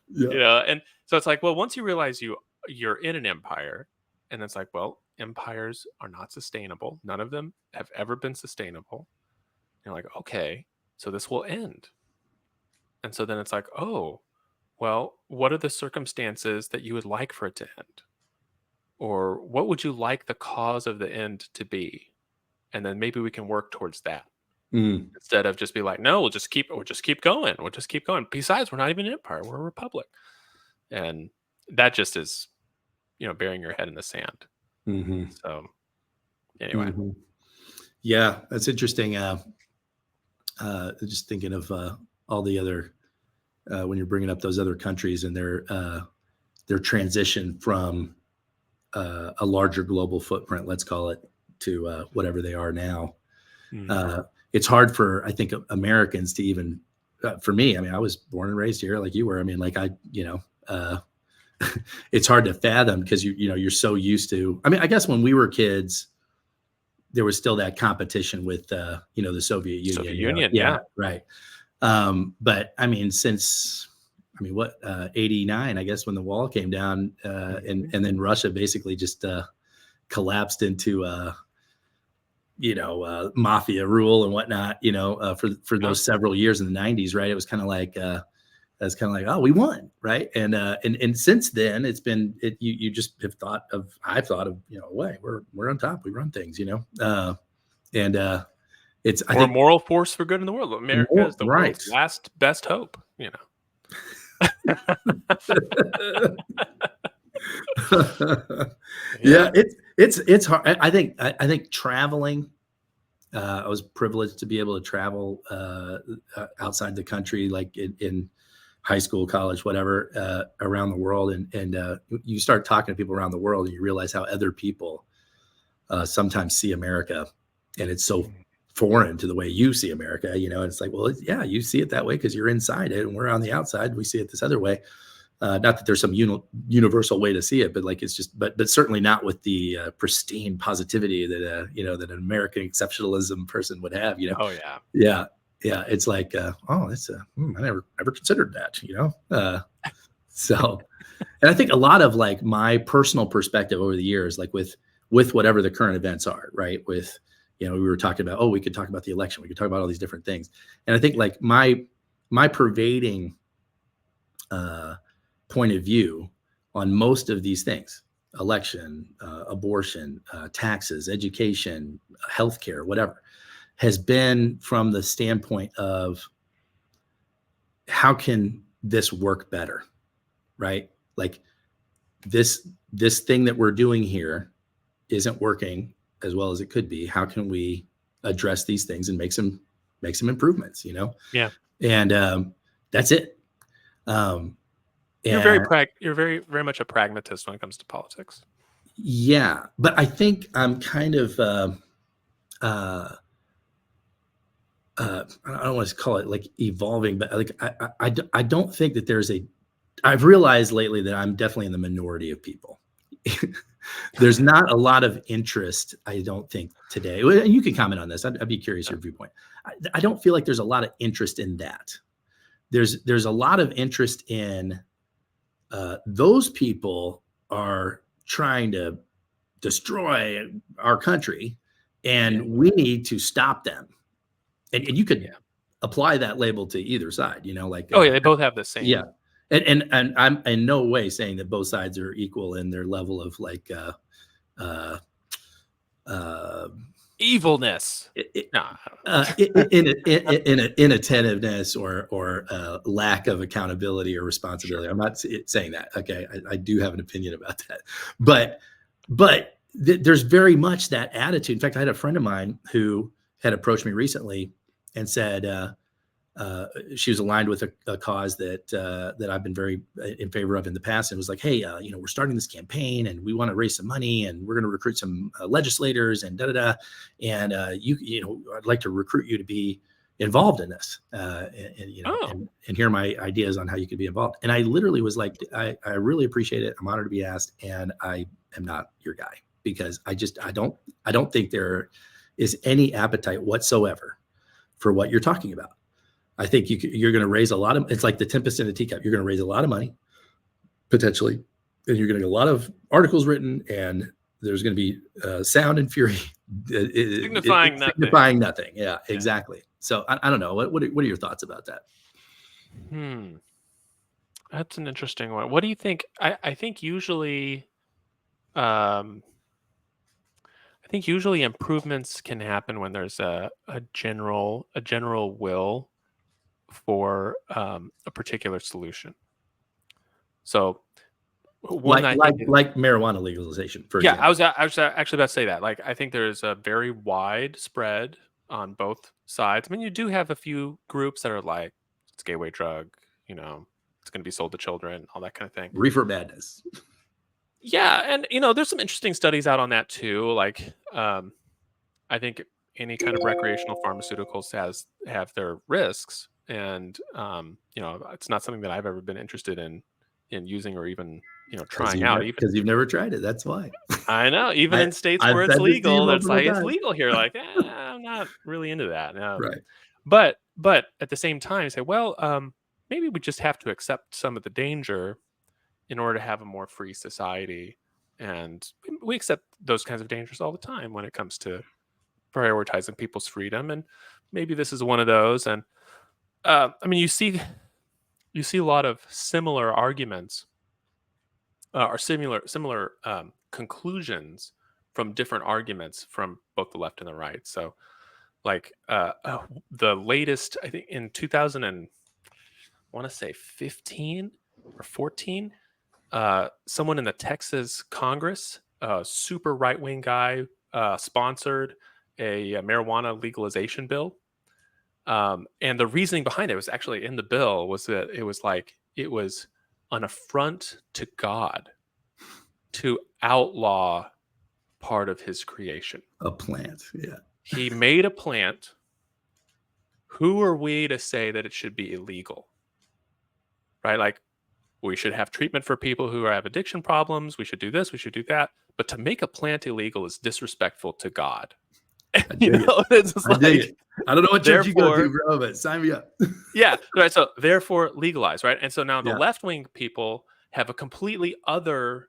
Yeah. And so it's like, well, once you realize you're in an empire, and it's like, well, empires are not sustainable. None of them have ever been sustainable. You're like, okay, so this will end. And so then it's like, oh, well, what are the circumstances that you would like for it to end? Or what would you like the cause of the end to be? And then maybe we can work towards that Mm. instead of just be like, no, we'll just keep going. We'll just keep going. Besides, we're not even an empire, we're a republic. And that just is, burying your head in the sand. Hmm. So anyway. Hmm. Yeah, that's interesting. Just thinking of all the other when you're bringing up those other countries and their transition from a larger global footprint, let's call it, to whatever they are now. Mm. Uh, it's hard for, I think, Americans to even. For me, I mean, I was born and raised here, like you were. I mean, like it's hard to fathom because you're so used to. I mean, I guess when we were kids, there was still that competition with the Soviet Union. Soviet Union, Yeah, yeah. right. But I mean, since what 89, I guess, when the wall came down, Mhm. and then Russia basically just collapsed into mafia rule and whatnot, for Yeah. those several years in the 90s, right? It was kind of like oh, we won, right? And since then it's been you just have I've thought of, way we're on top, we run things, and it's, I We're a think, moral force for good in the world. America more is the right. world's last best hope. Yeah, Yeah. it's hard. I think traveling. I was privileged to be able to travel outside the country, like in high school, college, whatever, around the world, and you start talking to people around the world, and you realize how other people sometimes see America, and it's so Mm. foreign to the way you see America. And it's like, well, yeah, you see it that way because you're inside it, and we're on the outside. We see it this other way. Not that there's some universal way to see it, but like it's just, but certainly not with the pristine positivity that that an American exceptionalism person would have. Oh, yeah. Yeah, yeah. It's like, oh, that's I never ever considered that. So, and I think a lot of like my personal perspective over the years, like with whatever the current events are, right? With we were talking about, oh, we could talk about the election, we could talk about all these different things, and I think like my pervading point of view on most of these things, election, abortion, taxes, education, healthcare, whatever, has been from the standpoint of how can this work better, right? Like this thing that we're doing here isn't working as well as it could be. How can we address these things and make some improvements? Yeah. And that's it. Um, You're and you're very much a pragmatist when it comes to politics. yeah, but I think I'm kind of uh, I don't want to call it like evolving, but like I don't think that there's a. I've realized lately that I'm definitely in the minority of people. There's not a lot of interest, I don't think, today. And you can comment on this. I'd be curious your viewpoint. I don't feel like there's a lot of interest in that. There's a lot of interest in those people are trying to destroy our country, and we need to stop them. And you could apply that label to either side, like Oh yeah, they both have the same. yeah. And I'm in no way saying that both sides are equal in their level of like evilness, inattentiveness or lack of accountability or responsibility. Sure. I'm not saying that. Okay, I do have an opinion about that, but there's very much that attitude. In fact, I had a friend of mine who had approached me recently and said she was aligned with a cause that I've been very in favor of in the past. And was like, hey, we're starting this campaign and we want to raise some money and we're going to recruit some legislators and and I'd like to recruit you to be involved in this and hear my ideas on how you could be involved. And I literally was like, I really appreciate it. I'm honored to be asked, and I am not your guy, because I don't think there is any appetite whatsoever for what you're talking about. I think you're going to raise a lot of, it's like the tempest in a teacup. You're going to raise a lot of money, potentially, and you're going to get a lot of articles written, and there's going to be sound and fury. Signifying nothing. Yeah, exactly. So I don't know. What are your thoughts about that? That's an interesting one. What do you think? I think usually improvements can happen when there's a general will for a particular solution. So one like marijuana legalization, for example. I was actually about to say that. Like, I think there's a very wide spread on both sides. I mean, you do have a few groups that are like, it's a gateway drug, it's going to be sold to children, all that kind of thing. Reefer madness. Yeah, and there's some interesting studies out on that too. Like, I think any kind of recreational pharmaceuticals have their risks, and it's not something that I've ever been interested in using or even trying out. Because you've never tried it. That's why. I know. Even in states where it's legal, it's like it's legal here. Like, I'm not really into that. Right. But at the same time, you say, well, maybe we just have to accept some of the danger in order to have a more free society. And we accept those kinds of dangers all the time when it comes to prioritizing people's freedom. And maybe this is one of those. And I mean, you see a lot of similar arguments or similar conclusions from different arguments from both the left and the right. So, like the latest, I think in 2000 and I want to say 15 or 14, someone in the Texas Congress, a super right-wing guy, sponsored a marijuana legalization bill. And the reasoning behind it was actually in the bill was that it was an affront to God to outlaw part of his creation. A plant, yeah. He made a plant. Who are we to say that it should be illegal? Right? Like, we should have treatment for people who have addiction problems. We should do this. We should do that. But to make a plant illegal is disrespectful to God. It's just I don't know what church you go to, bro, but sign me up. Yeah, right. So therefore, legalize, right? And so now the left-wing people have a completely other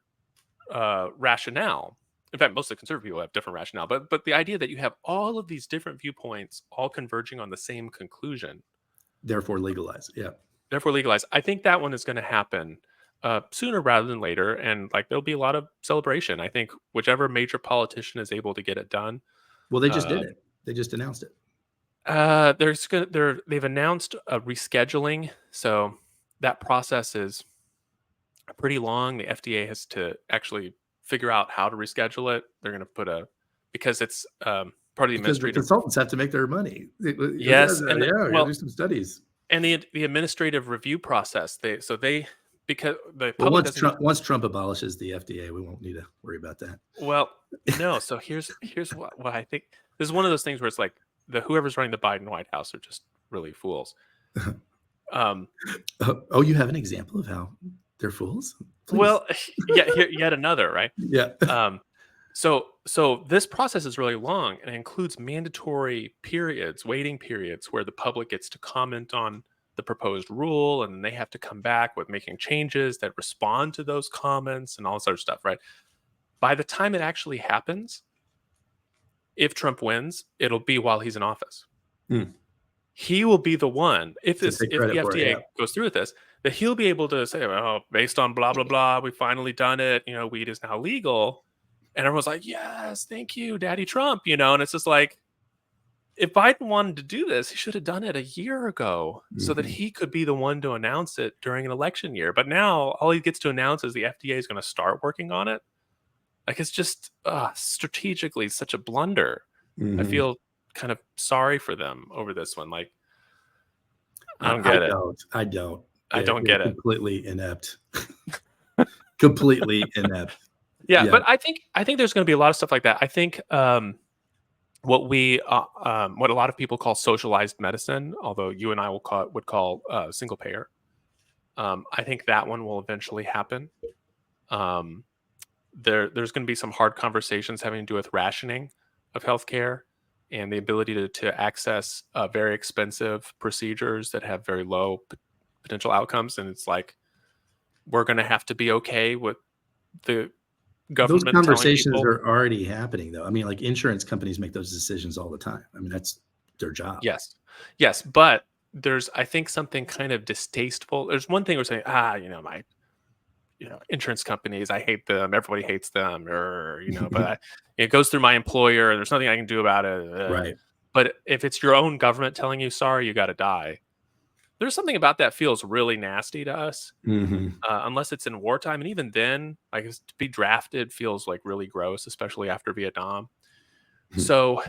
rationale. In fact, most of the conservative people have different rationale. But the idea that you have all of these different viewpoints all converging on the same conclusion. Therefore, legalize. Yeah. Therefore, legalize. I think that one is going to happen. sooner rather than later, and like there'll be a lot of celebration. I think whichever major politician is able to get it done. Well, they just did Um, it. They just announced it. they've announced a rescheduling, so that process is pretty long. The FDA has to actually figure out how to reschedule it. They're going to put a because it's part of the Because the administrative. consultants have to make their money. Yes, and Yeah, we gotta well, do some studies. and the administrative review process. They because the Well, public doesn't get. once Trump abolishes the FDA, we won't need to worry about that. Well, no. So here's what I think. This is one of those things where it's like the whoever's running the Biden White House are just really fools. Um, Oh, you have an example of how they're fools? Please. well, yeah, yet another, right? Yeah. Um, so this process is really long and it includes mandatory periods, waiting periods, where the public gets to comment on the proposed rule, and they have to come back with making changes that respond to those comments and all this other stuff, right? By the time it actually happens, if Trump wins, it'll be while he's in office. Hmm. He will be the one, if To the take credit for it, FDA yeah. goes through with this, that he'll be able to say, "Oh, based on blah blah blah, we finally done it. You know, weed is now legal," and everyone's like, "Yes, thank you, Daddy Trump." You know, and it's just like, if Biden wanted to do this, he should have done it a year ago, so that Mhm. he could be the one to announce it during an election year. But now, all he gets to announce is the FDA is going to start working on it. Like, it's just strategically such a blunder. I Mhm. feel kind of sorry for them over this one. Like, I don't I get it. don't. I don't. I don't They're get it. completely inept. Completely inept. Yeah, Yeah. but I think there's going to be a lot of stuff like that. I think what a lot of people call socialized medicine, although you and I would call single payer. I think that one will eventually happen. Um, there's going to be some hard conversations having to do with rationing of healthcare and the ability to access very expensive procedures that have very low potential outcomes. And it's like, we're going to have to be okay with the Those government telling conversations people. are already happening, though. I mean, like insurance companies make those decisions all the time. I mean, that's their job. Yes, yes, but there's, I think, something kind of distasteful. There's one thing we're saying, my insurance companies, I hate them, everybody hates them, or but it goes through my employer, there's nothing I can do about it. Right. But if it's your own government telling you, sorry, you got to die, there's something about that feels really nasty to us. Mm-hmm. Unless it's in wartime, and even then, like, to be drafted feels like really gross, especially after Vietnam. So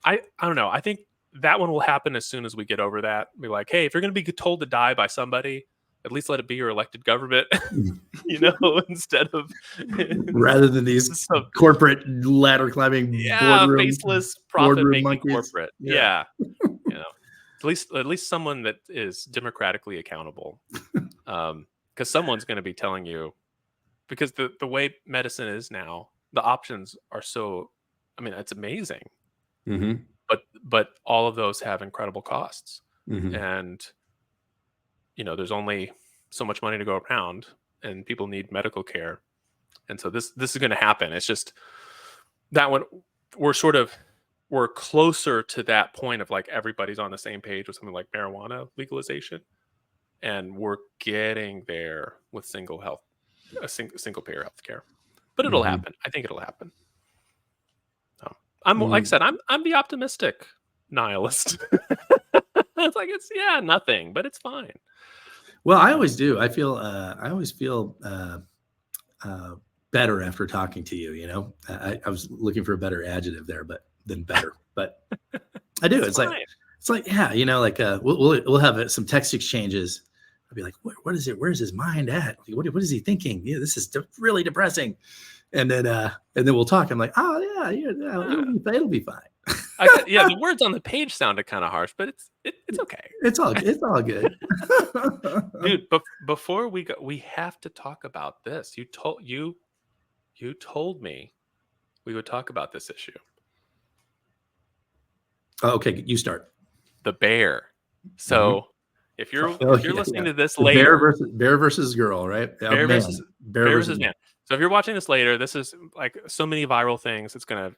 I don't know. I think that one will happen as soon as we get over that. Be like, hey, if you're going to be told to die by somebody, at least let it be your elected government, instead of Rather than these so, corporate ladder climbing faceless profit boardroom making monkeys. corporate. Yeah. At least someone that is democratically accountable, because someone's going to be telling you, because the way medicine is now, the options are so, I mean, it's amazing. Mm-hmm. But all of those have incredible costs, Mm-hmm. and there's only so much money to go around, and people need medical care, and so this is going to happen. It's just that one, we're closer to that point of like everybody's on the same page with something like marijuana legalization, and we're getting there with single payer health care. But it'll Mm-hmm. happen. I think it'll happen. I'm like I said, I'm the optimistic nihilist. It's like, it's nothing, but it's fine. Well, I always do. I always feel better after talking to you. I was looking for a better adjective there, but better. But I do. It's like yeah, like we'll have some text exchanges. I'll be like, what is it? Where's his mind at? What is he thinking? Yeah, this is really depressing. And then we'll talk. I'm like, oh yeah, it'll be fine. The words on the page sounded kind of harsh, but it's okay. It's all good. Dude, but before we go, we have to talk about this. You told me we would talk about this issue. Oh, okay, you start. The bear. So if you're listening to this the later, bear versus girl, right? Bear versus man. So if you're watching this later, this is like so many viral things. It's gonna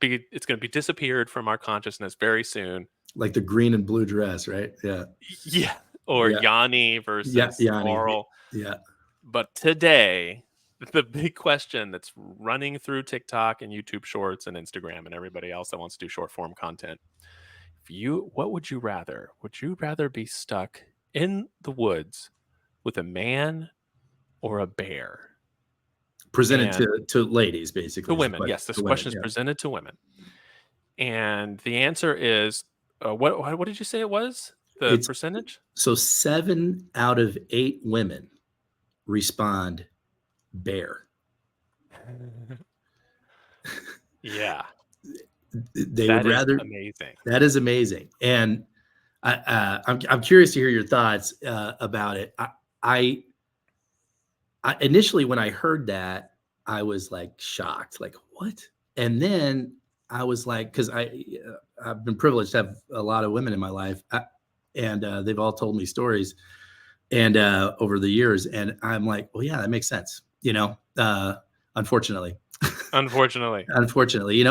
be disappeared from our consciousness very soon. Like the green and blue dress, right? Yeah. Yeah. Or Yanni versus Yanni. Laurel. Yeah. But today, the big question that's running through TikTok and YouTube Shorts and Instagram and everybody else that wants to do short form content. What would you rather? Would you rather be stuck in the woods with a man or a bear? Presented And to ladies, to basically, is the women, question. yes, this To women, question is yeah. presented to women. And the answer is what did you say it was? The It's percentage? so 7 out of 8 women respond bear. Yeah, They would that is rather. amazing. That is amazing, and I'm curious to hear your thoughts about it. I initially, when I heard that, I was like shocked, like what? And then I was like, because I've been privileged to have a lot of women in my life, and they've all told me stories, and over the years, and I'm like, well, yeah, that makes sense, unfortunately. Unfortunately. Unfortunately,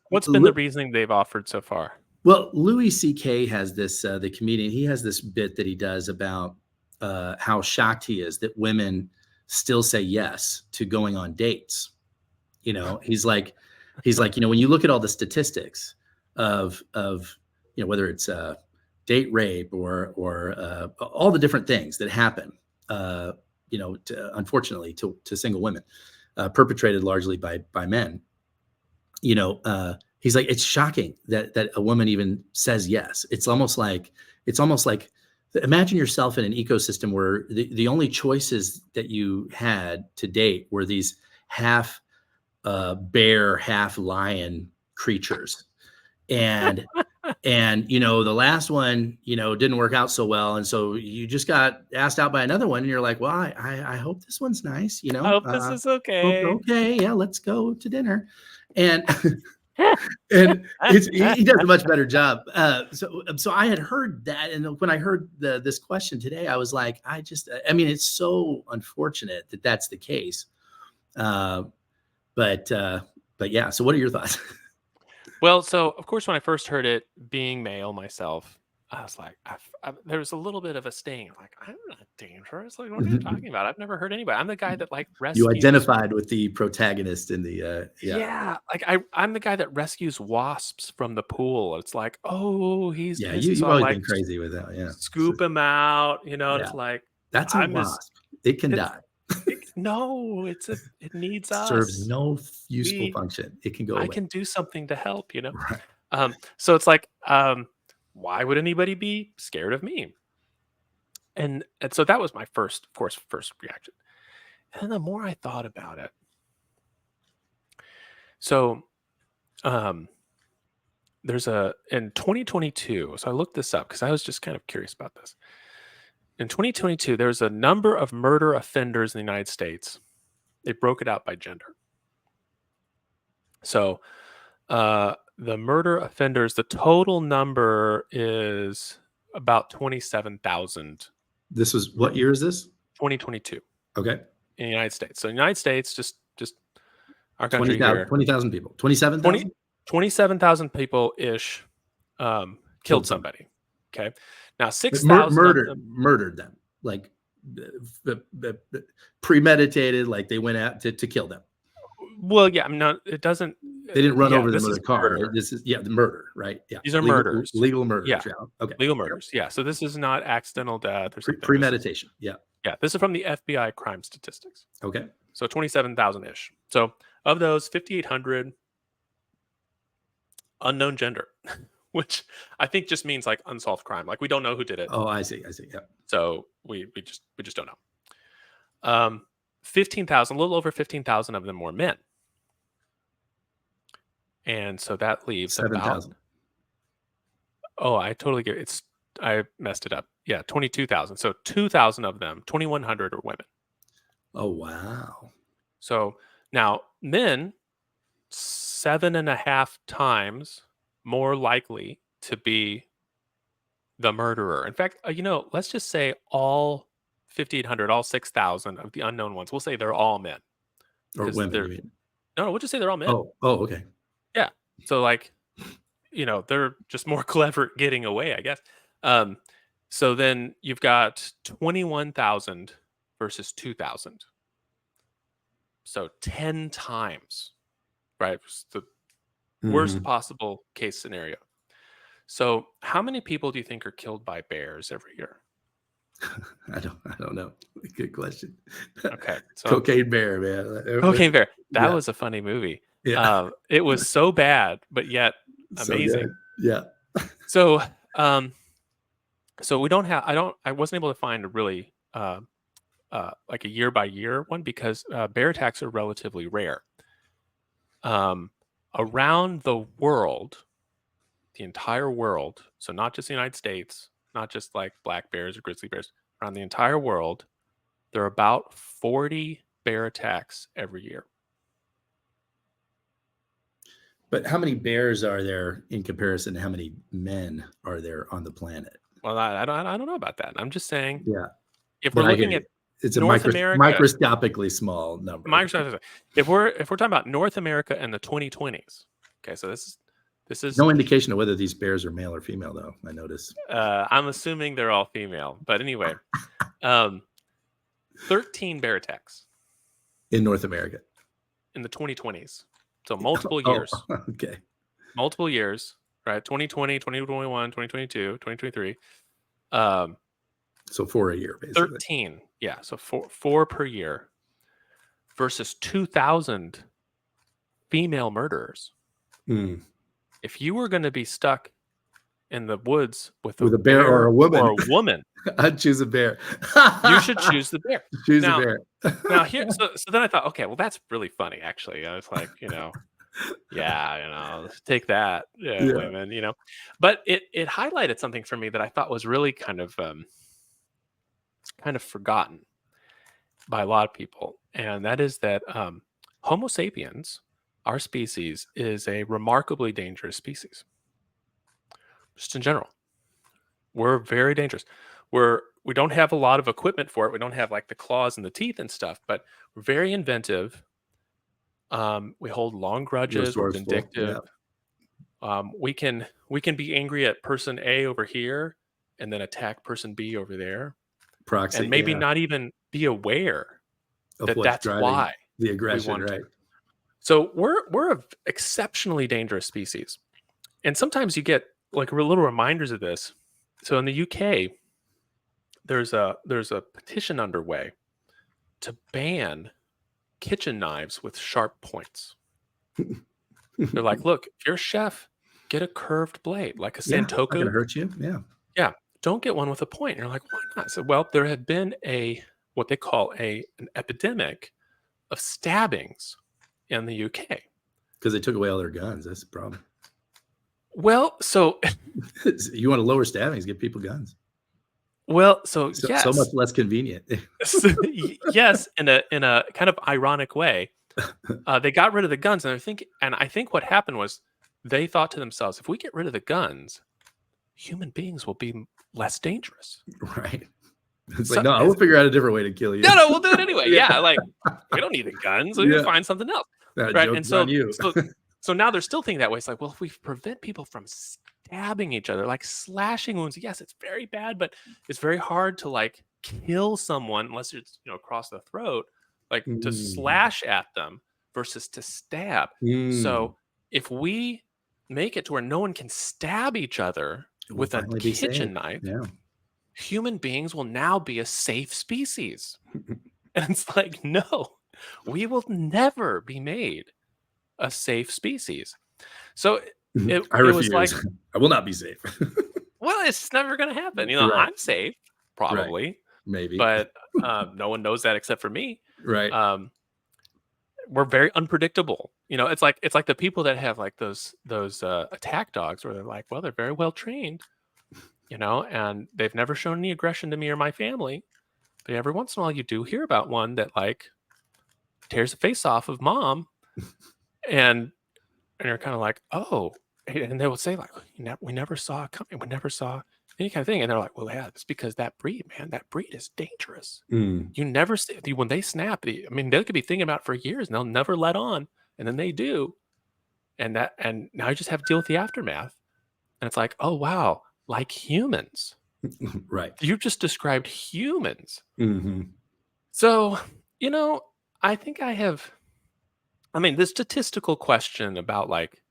What's been the reasoning they've offered so far? well, Louis C.K. has this, the comedian, he has this bit that he does about how shocked he is that women still say yes to going on dates. He's like, when you look at all the statistics of whether it's date rape or all the different things that happen, unfortunately to single women, perpetrated largely by men. He's like, it's shocking that a woman even says yes. It's almost like imagine yourself in an ecosystem where the only choices that you had to date were these half bear, half lion creatures. And the last one didn't work out so well, and so you just got asked out by another one, and you're like, well, I hope this one's nice. I hope this is okay. Okay, yeah, let's go to dinner. And and he does a much better job. So I had heard that, and when I heard this question today, I was like, I mean, it's so unfortunate that that's the case. But yeah. So what are your thoughts? Well, so of course, when I first heard it, being male myself, I was like, there was a little bit of a sting. Like, I'm not dangerous. Like, what are you talking about? I've never hurt anybody. I'm the guy that like You rescues. identified with the protagonist in the yeah. Yeah, like I'm the guy that rescues wasps from the pool. It's like, oh, he's Yeah, missing. So you've I'm always like, been crazy with that. Yeah. scoop him out. And Yeah. it's like, That's a I'm his. wasp. It can It's die. no, it needs Serves us. no useful We function. It can go I away. can do something to help. Right. So it's like, why would anybody be scared of me? And so that was my first reaction. And then the more I thought about it, so there's in 2022. So I looked this up because I was just kind of curious about this. In 2022, there's a number of murder offenders in the United States. They broke it out by gender. So the murder offenders, the total number is about 27,000. This was what year is this? 2022 Okay. in the United States. So the United States, just our country 20,000 people. 27,000? 27,000 people ish killed somebody. Okay. Now 6,000 of them murdered them, like premeditated, like they went out to kill them. Well, yeah, it doesn't. They didn't run over them this with is a car. murder. This is the murder, right? Yeah. These are murders. Legal murders. Yeah. Yeah. Okay. Legal murders. Yeah. So this is not accidental death or something. Premeditation. Yeah. Yeah. This is from the FBI crime statistics. Okay. So 27,000 ish. So of those, 5,800 unknown gender, which I think just means like unsolved crime. Like we don't know who did it. Oh, I see. Yeah. So we just don't know. 15,000, a little over 15,000 of them were men. And so that leaves 7,000. Oh, I totally get it. I messed it up. Yeah, 22,000. So 2,000 of them, 2,100 are women. Oh, wow. So now men, 7.5 times more likely to be the murderer. In fact, let's just say all 5,800, all 6,000 of the unknown ones, we'll say they're all men. Or women, you mean? No, we'll just say they're all men. Oh, okay. Yeah. So like, they're just more clever at getting away, I guess. So then you've got 21,000 versus 2,000. So 10 times, right? It's the worst possible case scenario. So how many people do you think are killed by bears every year? I don't know. Good question. Okay, so Cocaine Bear, man. Cocaine Bear. That Yeah. was a funny movie. Yeah. It was so bad, but yet So amazing. good. Yeah. So, so we don't have. I wasn't able to find a really like a year by year one because bear attacks are relatively rare. Around the world, the entire world, so not just the United States, not just like black bears or grizzly bears, around the entire world, there are about 40 bear attacks every year. But how many bears are there in comparison to how many men are there on the planet? Well, I don't know about that. I'm just saying Yeah. if we're But I hear looking you. at It's a North America, microscopically small number. Microsoft, if we're talking about North America in the 2020s, okay, so this is No indication of whether these bears are male or female, though. I notice. I'm assuming they're all female, but anyway, 13 bear attacks In North America. in the 2020s, so multiple Oh, years, right? 2020, 2021, 2022, 2023. So 4 a year, basically. 13, yeah, so four per year versus 2,000 female murderers. If you were going to be stuck in the woods with a bear or a woman, I'd choose a bear. You should choose the bear. Choose a bear. Now here, so then I thought, okay, well that's really funny. Actually, I was like, yeah, take that, women, But it highlighted something for me that I thought was really kind of forgotten by a lot of people, and that is that Homo sapiens, our species, is a remarkably dangerous species. Just in general, we're very dangerous. We don't have a lot of equipment for it. We don't have like the claws and the teeth and stuff, but we're very inventive. We hold long grudges. We're vindictive. Yeah. We can be angry at person A over here and then attack person B over there. Proxy, and maybe not even be aware of that's why the aggression, right? So we're an exceptionally dangerous species, and sometimes you get like little reminders of this. So in the UK, there's a petition underway to ban kitchen knives with sharp points. They're like, look, if you're a chef, get a curved blade like a Santoku. Not gonna hurt you. Yeah. Don't get one with a point. And you're like, why not? So, well, there have been what they call an epidemic of stabbings in the UK. Because they took away all their guns. That's the problem. Well, so you want to lower stabbings, give people guns. Well, so yes, so much less convenient. Yes, in a kind of ironic way, they got rid of the guns, and I think what happened was they thought to themselves, if we get rid of the guns, human beings will be less dangerous. Right. It's like, no, we'll figure out a different way to kill you. No, we'll do it anyway. Yeah, like we don't need the guns. We can find something else. Right. And so now they're still thinking that way. It's like, well, if we prevent people from stabbing each other, like slashing wounds, yes, it's very bad, but it's very hard to like kill someone unless it's across the throat, like to slash at them versus to stab. So if we make it to where no one can stab each other with a kitchen knife, human beings will now be a safe species. And it's like, no, we will never be made a safe species. So I refuse. It was like, I will not be safe. Well, it's never going to happen. Right. I'm safe, probably, right. Maybe, but no one knows that except for me. Right. We're very unpredictable. It's like the people that have like those attack dogs where they're like, well, they're very well trained, and they've never shown any aggression to me or my family. But every once in a while, you do hear about one that like tears the face off of mom, and you're kind of like, oh, and they will say like, we never saw it coming, we never saw any kind of thing, and they're like, well, yeah, it's because that breed is dangerous. You never see when they snap. They could be thinking about it for years, and they'll never let on, and then they do, and now you just have to deal with the aftermath, and it's like, oh wow, like humans. Right. You just described humans. Mm-hmm. So, you know, I think I have. I mean, the statistical question about like,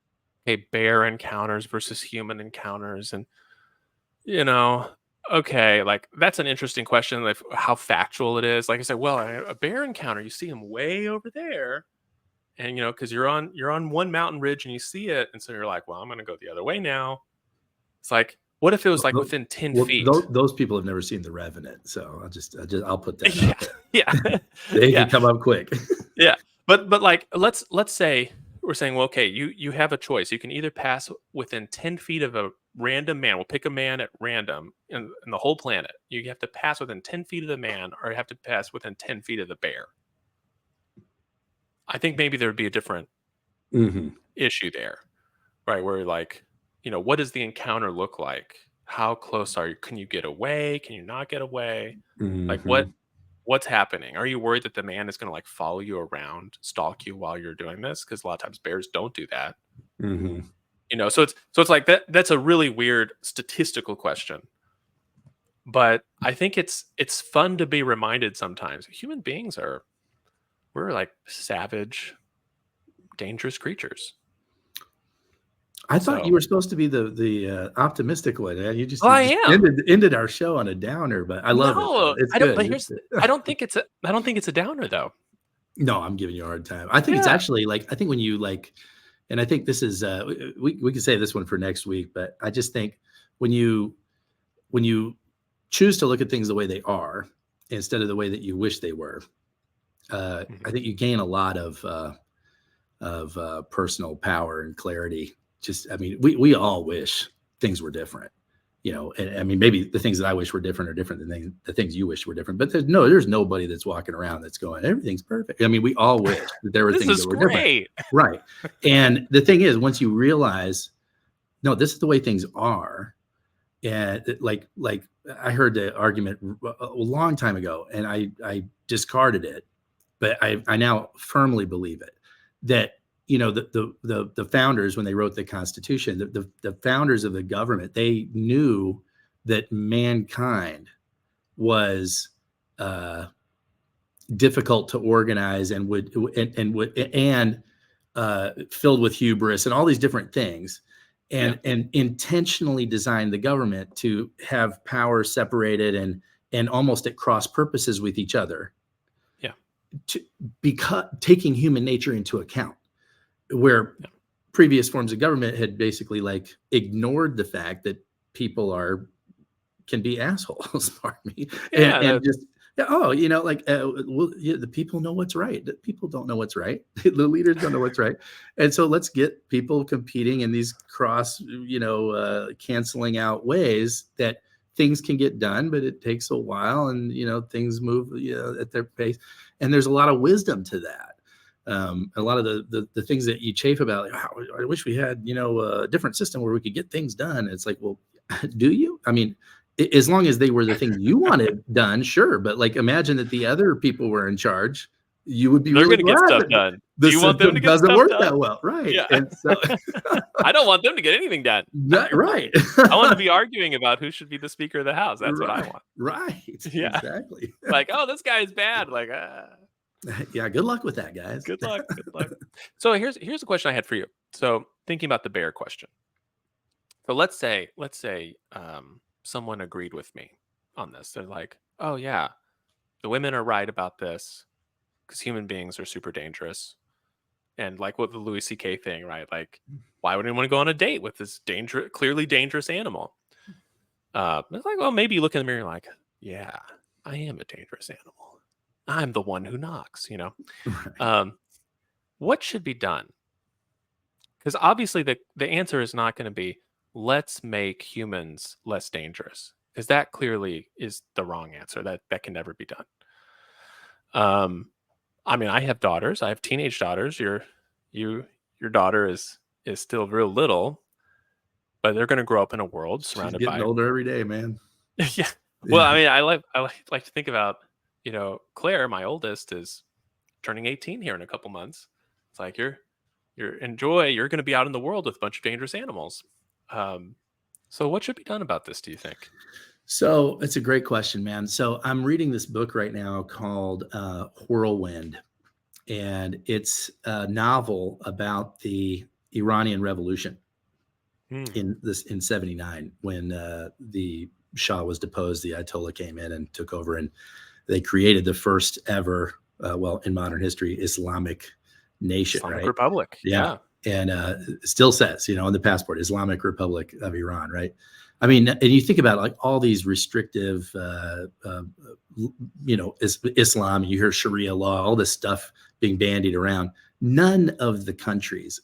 hey, bear encounters versus human encounters, and you know, okay, like that's an interesting question. Like how factual it is. Like I said, well, a bear encounter, you see him way over there, and because you're on one mountain ridge and you see it, and so you're like, well, I'm gonna go the other way now. It's like, what if it was like Well, within 10 well, feet? those people have never seen The Revenant, so I'll put that Yeah, out there. yeah, They yeah, could come up quick. yeah. But like let's say we're saying, well, okay, you have a choice. You can either pass within 10 feet of a random man. We'll pick a man at random in the whole planet. You have to pass within 10 feet of the man, or you have to pass within 10 feet of the bear. I think maybe there would be a different Hmm. issue there, right? Where like, what does the encounter look like? How close are you? Can you get away? Can you not get away? Like Hmm. what's happening? Are you worried that the man is going to like follow you around, stalk you while you're doing this? Because a lot of times bears don't do that. Hmm. So it's like that's a really weird statistical question. But I think it's fun to be reminded sometimes. Human beings we're like savage, dangerous creatures. I thought you So were supposed to be the optimistic one, man. well, You I just am. ended our show on a downer, but I love it though. No, It's I don't. good. But It's here's, good. I don't think it's a downer though. No, I'm giving you a hard time. I think it's Yeah. actually like I think when you like, and I think this is we can say this one for next week, but I just think when you when you choose to look at things the way they are instead of the way that you wish they were, I Mhm. think you gain a lot of personal power and clarity. Just, I mean, we all wish things were different, and I mean, maybe the things that I wish were different are different than the things you wish were different. But there's nobody that's walking around that's going, everything's perfect. I mean, we all wish that there were This things that is were different, great. right? And the thing is, once you realize, no, this is the way things are, and like I heard the argument a long time ago, and I discarded it, but I now firmly believe it, that the founders, when they wrote the Constitution, the founders of the government, they knew that mankind was uh, difficult to organize and filled with hubris and all these different things, Yeah. and intentionally designed the government to have power separated and almost at cross purposes with each other, Yeah. to because taking human nature into account, where Yeah. previous forms of government had basically like ignored the fact that people can be assholes, pardon me, Yeah. and just, yeah, oh, like, well, yeah, the people know what's right. The people don't know what's right. The leaders don't know what's right, and so let's get people competing in these cross, canceling out ways that things can get done, but it takes a while, and things move, at their pace, and there's a lot of wisdom to that. A lot of the things that you chafe about, like, "Wow, I wish we had, a different system where we could get things done." It's like, well, do you? I mean, as long as they were the things you wanted done, sure. But like, imagine that the other people were in charge. You would be They're really gonna get glad stuff that done. Do the you want them to system get doesn't stuff work that done? well, right? Yeah. And so, I don't want them to get anything done. right, I want to be arguing about who should be the Speaker of the House. That's what I right, want. right, Yeah. exactly. Like, oh, this guy's bad. Like, Yeah, good luck with that, guys. good luck. Good luck. So here's a question I had for you. So thinking about the bear question. So let's say someone agreed with me on this. They're like, oh yeah, the women are right about this because human beings are super dangerous. And like with the Louis C.K. thing, right? Like, why would anyone go on a date with this clearly dangerous animal? It's like, well, maybe you look in the mirror and you're like, yeah, I am a dangerous animal. I'm the one who knocks. Right. Um, what should be done? Because obviously the answer is not going to be let's make humans less dangerous, because that clearly is the wrong answer. That can never be done. Um, I mean, I have daughters. I have teenage daughters. You your daughter is still real little, but they're going to grow up in a world She's surrounded getting by older every day, man. yeah. Well, Yeah. I mean, I like to think about, Claire, my oldest, is turning 18 here in a couple months. It's like you're going to be out in the world with a bunch of dangerous animals. Um, so what should be done about this, do you think? So it's a great question, man. So I'm reading this book right now called Whirlwind, and it's a novel about the Iranian Revolution Hmm. in '79 when the Shah was deposed. The Ayatollah came in and took over, and they created the first ever, well, in modern history, Islamic nation, Islamic right? Republic. Yeah. Yeah. And it still says, on the passport, Islamic Republic of Iran, right? I mean, and you think about like all these restrictive, Islam, you hear Sharia law, all this stuff being bandied around. None of the countries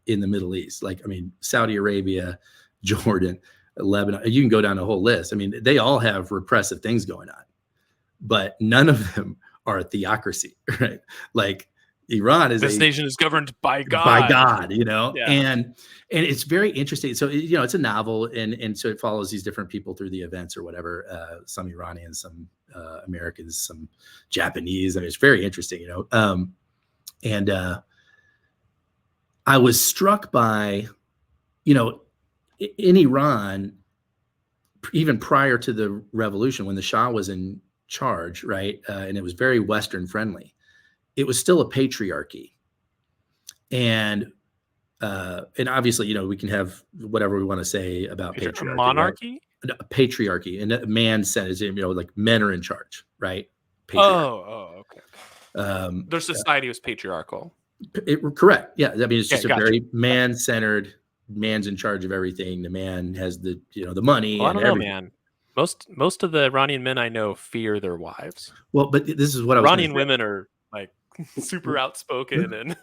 in the Middle East, like, I mean, Saudi Arabia, Jordan, Lebanon, you can go down a whole list. I mean, they all have repressive things going on, but none of them are a theocracy, right? Like Iran is This a nation is governed by by God. God, Yeah. and it's very interesting. So it's a novel, and so it follows these different people through the events or whatever. Some Iranians, some Americans, some Japanese. I mean, it's very interesting. And I was struck by, in Iran, even prior to the revolution, when the Shah was in charge, right, and it was very Western friendly, it was still a patriarchy. And obviously, we can have whatever we want to say about A patriarchy, right? monarchy? Patriarchy, and a man says, like men are in charge, right? Patriarchy. Okay. Um, Their society was patriarchal. Correct. Yeah. I mean, it's Yeah, just a gotcha. very man-centered. Man's in charge of everything. The man has the money Well, I and don't know, everything. man. Most of the Iranian men I know fear their wives. Well, but this is what I was going to Iranian say. women are like super outspoken and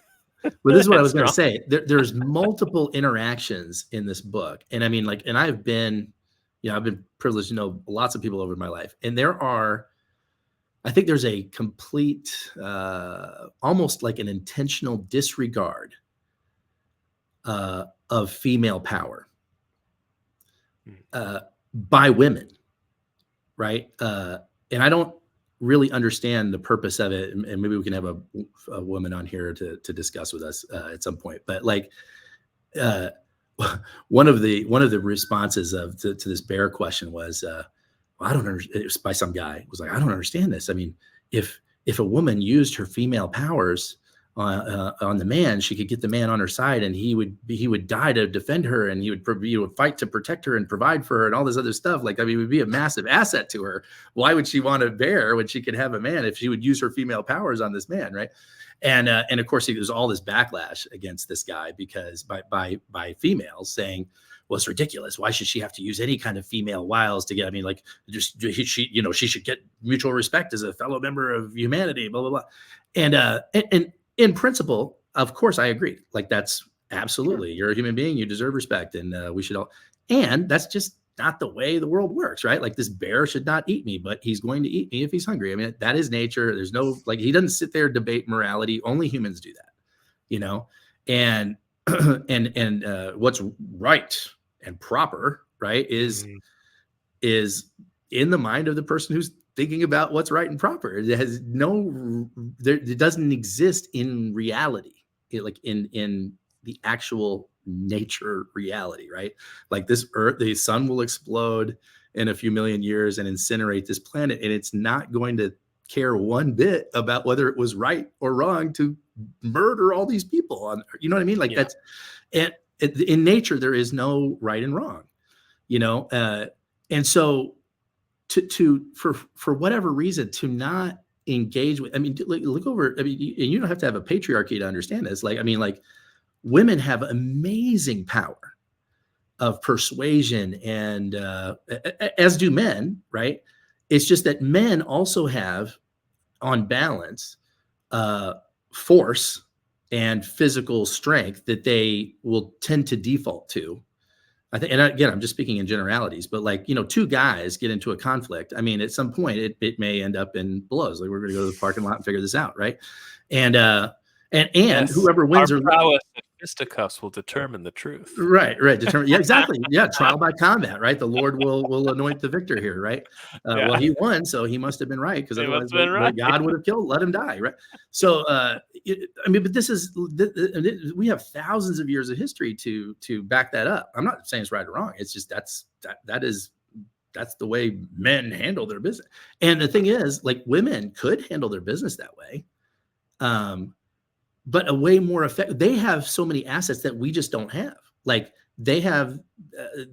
Well, this is what I and was going to strong. say. There's multiple interactions in this book, and I mean, like, and I've been privileged to know lots of people over my life, and I think there's a complete, almost like an intentional disregard of female power by women, right? And I don't really understand the purpose of it, and maybe we can have a woman on here to discuss with us at some point. But like, uh, one of the responses to this bear question was, well, I don't understand. It was by some guy. It was like, I don't understand this. I mean, if a woman used her female powers on the man, she could get the man on her side, and he would die to defend her, and he would fight to protect her and provide for her, and all this other stuff. Like, I mean, it would be a massive asset to her. Why would she want a bear when she could have a man if she would use her female powers on this man, right? And of course, there's all this backlash against this guy because by females saying, well, it's ridiculous. Why should she have to use any kind of female wiles to get? I mean, like, she should get mutual respect as a fellow member of humanity. Blah blah blah. And in principle, of course, I agree. Like, that's absolutely, you're a human being, you deserve respect, and we should all. And that's just not the way the world works, right? Like, this bear should not eat me, but he's going to eat me if he's hungry. I mean, that is nature. There's no, like, he doesn't sit there debate morality. Only humans do that, and and what's right and proper, right, is in the mind of the person who's thinking about what's right and proper. It has it doesn't exist in reality, like in the actual nature reality, right? Like, this earth, the sun will explode in a few million years and incinerate this planet, and it's not going to care one bit about whether it was right or wrong to murder all these people you know what I mean? Like, Yeah. that's, and in nature there is no right and wrong, and so for whatever reason to not engage with, I mean, look over, I mean, and you don't have to have a patriarchy to understand this. Like, I mean, like, women have amazing power of persuasion, and as do men, right? It's just that men also have, on balance, force and physical strength that they will tend to default to. I think, and again, I'm just speaking in generalities, but like, two guys get into a conflict. I mean, at some point it may end up in blows. Like, we're going to go to the parking lot and figure this out. Right. And Yes. whoever Our wins or prowess at fisticuffs will determine the truth. right. Determine. Yeah, exactly. Yeah. Trial by combat. Right. The Lord will anoint the victor here. Right. Yeah. Well, he won, so he must have been right, because He otherwise must have been right. God would have let him die. Right. So, I mean, but we have thousands of years of history to back that up. I'm not saying it's right or wrong. It's just that is that's the way men handle their business. And the thing is, like, women could handle their business that way. But a way more effective. They have so many assets that we just don't have. Like, they have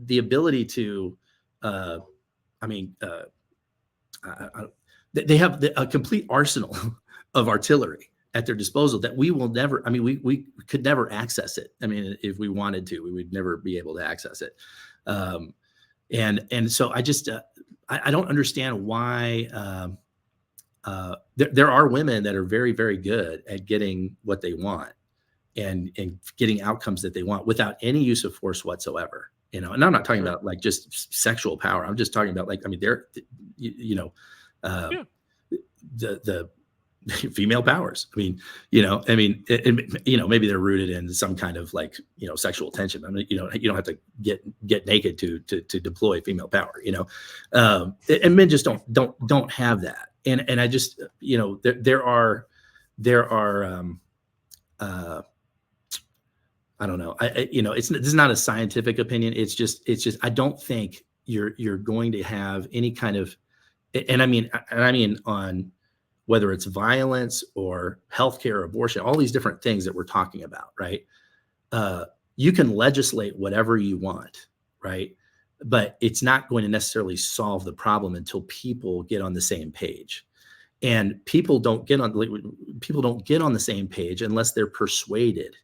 the ability to, I mean, they have a complete arsenal of artillery at their disposal that we will never. I mean, we could never access it. I mean, if we wanted to, we would never be able to access it. And so I just I don't understand why. There are women that are very, very good at getting what they want and getting outcomes that they want without any use of force whatsoever. And I'm not talking about like just sexual power. I'm just talking about, like, I mean, they're, the female powers. I mean, maybe they're rooted in some kind of, like, sexual tension. I mean, you don't have to get naked to deploy female power, and men just don't have that. And I just, there are, I don't know. This is not a scientific opinion. It's just, I don't think you're going to have any kind of, and I mean on whether it's violence or healthcare or abortion, all these different things that we're talking about, right? You can legislate whatever you want, right? But it's not going to necessarily solve the problem until people get on the same page. And people don't get on the same page unless they're persuaded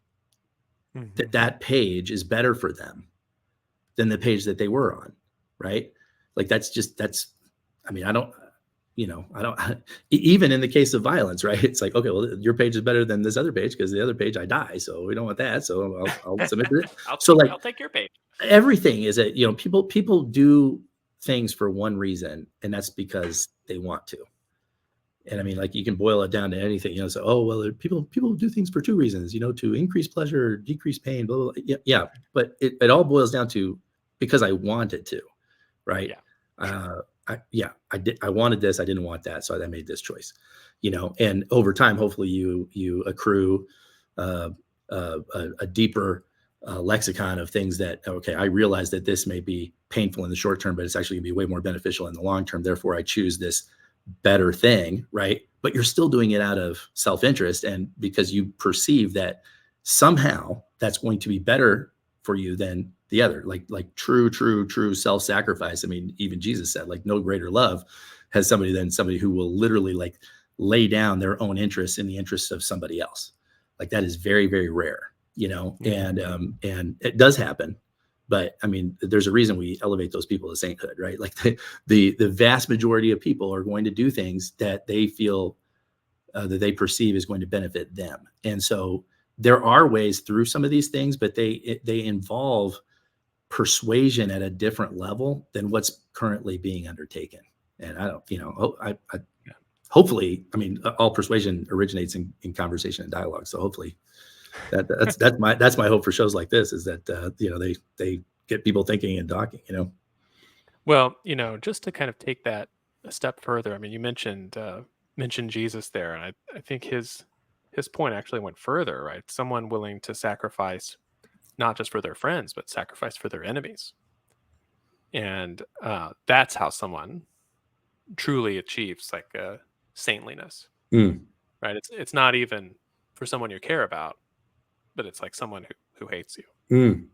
that page is better for them than the page that they were on, right? Like, I mean, I don't, even in the case of violence, right? It's like, okay, well, your page is better than this other page because the other page I die, so we don't want that. So I'll submit to it. I'll take your page. Everything is that, people do things for one reason, and that's because they want to. And I mean, like, you can boil it down to anything, so, oh, well, people do things for two reasons, to increase pleasure or decrease pain, blah, blah, blah. Yeah. But it all boils down to, because I wanted to, right? Yeah. I wanted this. I didn't want that. So I made this choice, and over time, hopefully you accrue a deeper lexicon of things that, okay, I realize that this may be painful in the short term, but it's actually gonna be way more beneficial in the long term. Therefore, I choose this better thing, right? But you're still doing it out of self-interest, and because you perceive that somehow that's going to be better for you than the other, like true self-sacrifice. I mean, even Jesus said, like, no greater love has somebody than somebody who will literally, like, lay down their own interests in the interests of somebody else. Like, that is very, very rare, and it does happen. But I mean, there's a reason we elevate those people to sainthood, right? Like, the vast majority of people are going to do things that they feel that they perceive is going to benefit them. And so there are ways through some of these things, but they involve persuasion at a different level than what's currently being undertaken. And I don't, hopefully, I mean, all persuasion originates in conversation and dialogue. So hopefully that's my hope for shows like this, is that, they get people thinking and talking, Well, just to kind of take that a step further, I mean, you mentioned Jesus there, and I think his point actually went further, right? Someone willing to sacrifice not just for their friends, but sacrifice for their enemies. And that's how someone truly achieves, like, saintliness, right? It's not even for someone you care about, but it's like someone who hates you.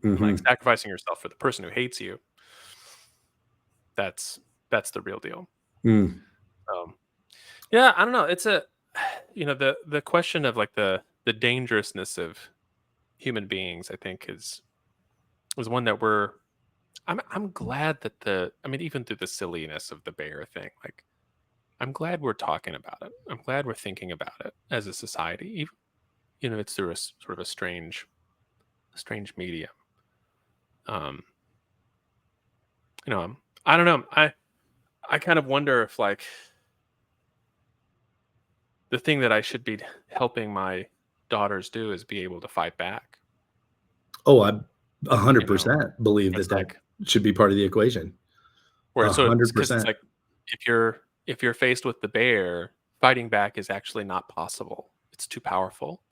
Like, sacrificing yourself for the person who hates you. That's the real deal. Yeah, I don't know. It's the question of, like, the dangerousness of human beings, I think, is one that I'm glad that even through the silliness of the bear thing, like, I'm glad we're talking about it. I'm glad we're thinking about it as a society. Even, it's through a sort of a strange medium. I don't know. I kind of wonder if, like, the thing that I should be helping my daughters do is be able to fight back. Oh, I 100% believe that like, should be part of the equation. Where it's 100%. like, if you're faced with the bear, fighting back is actually not possible. It's too powerful.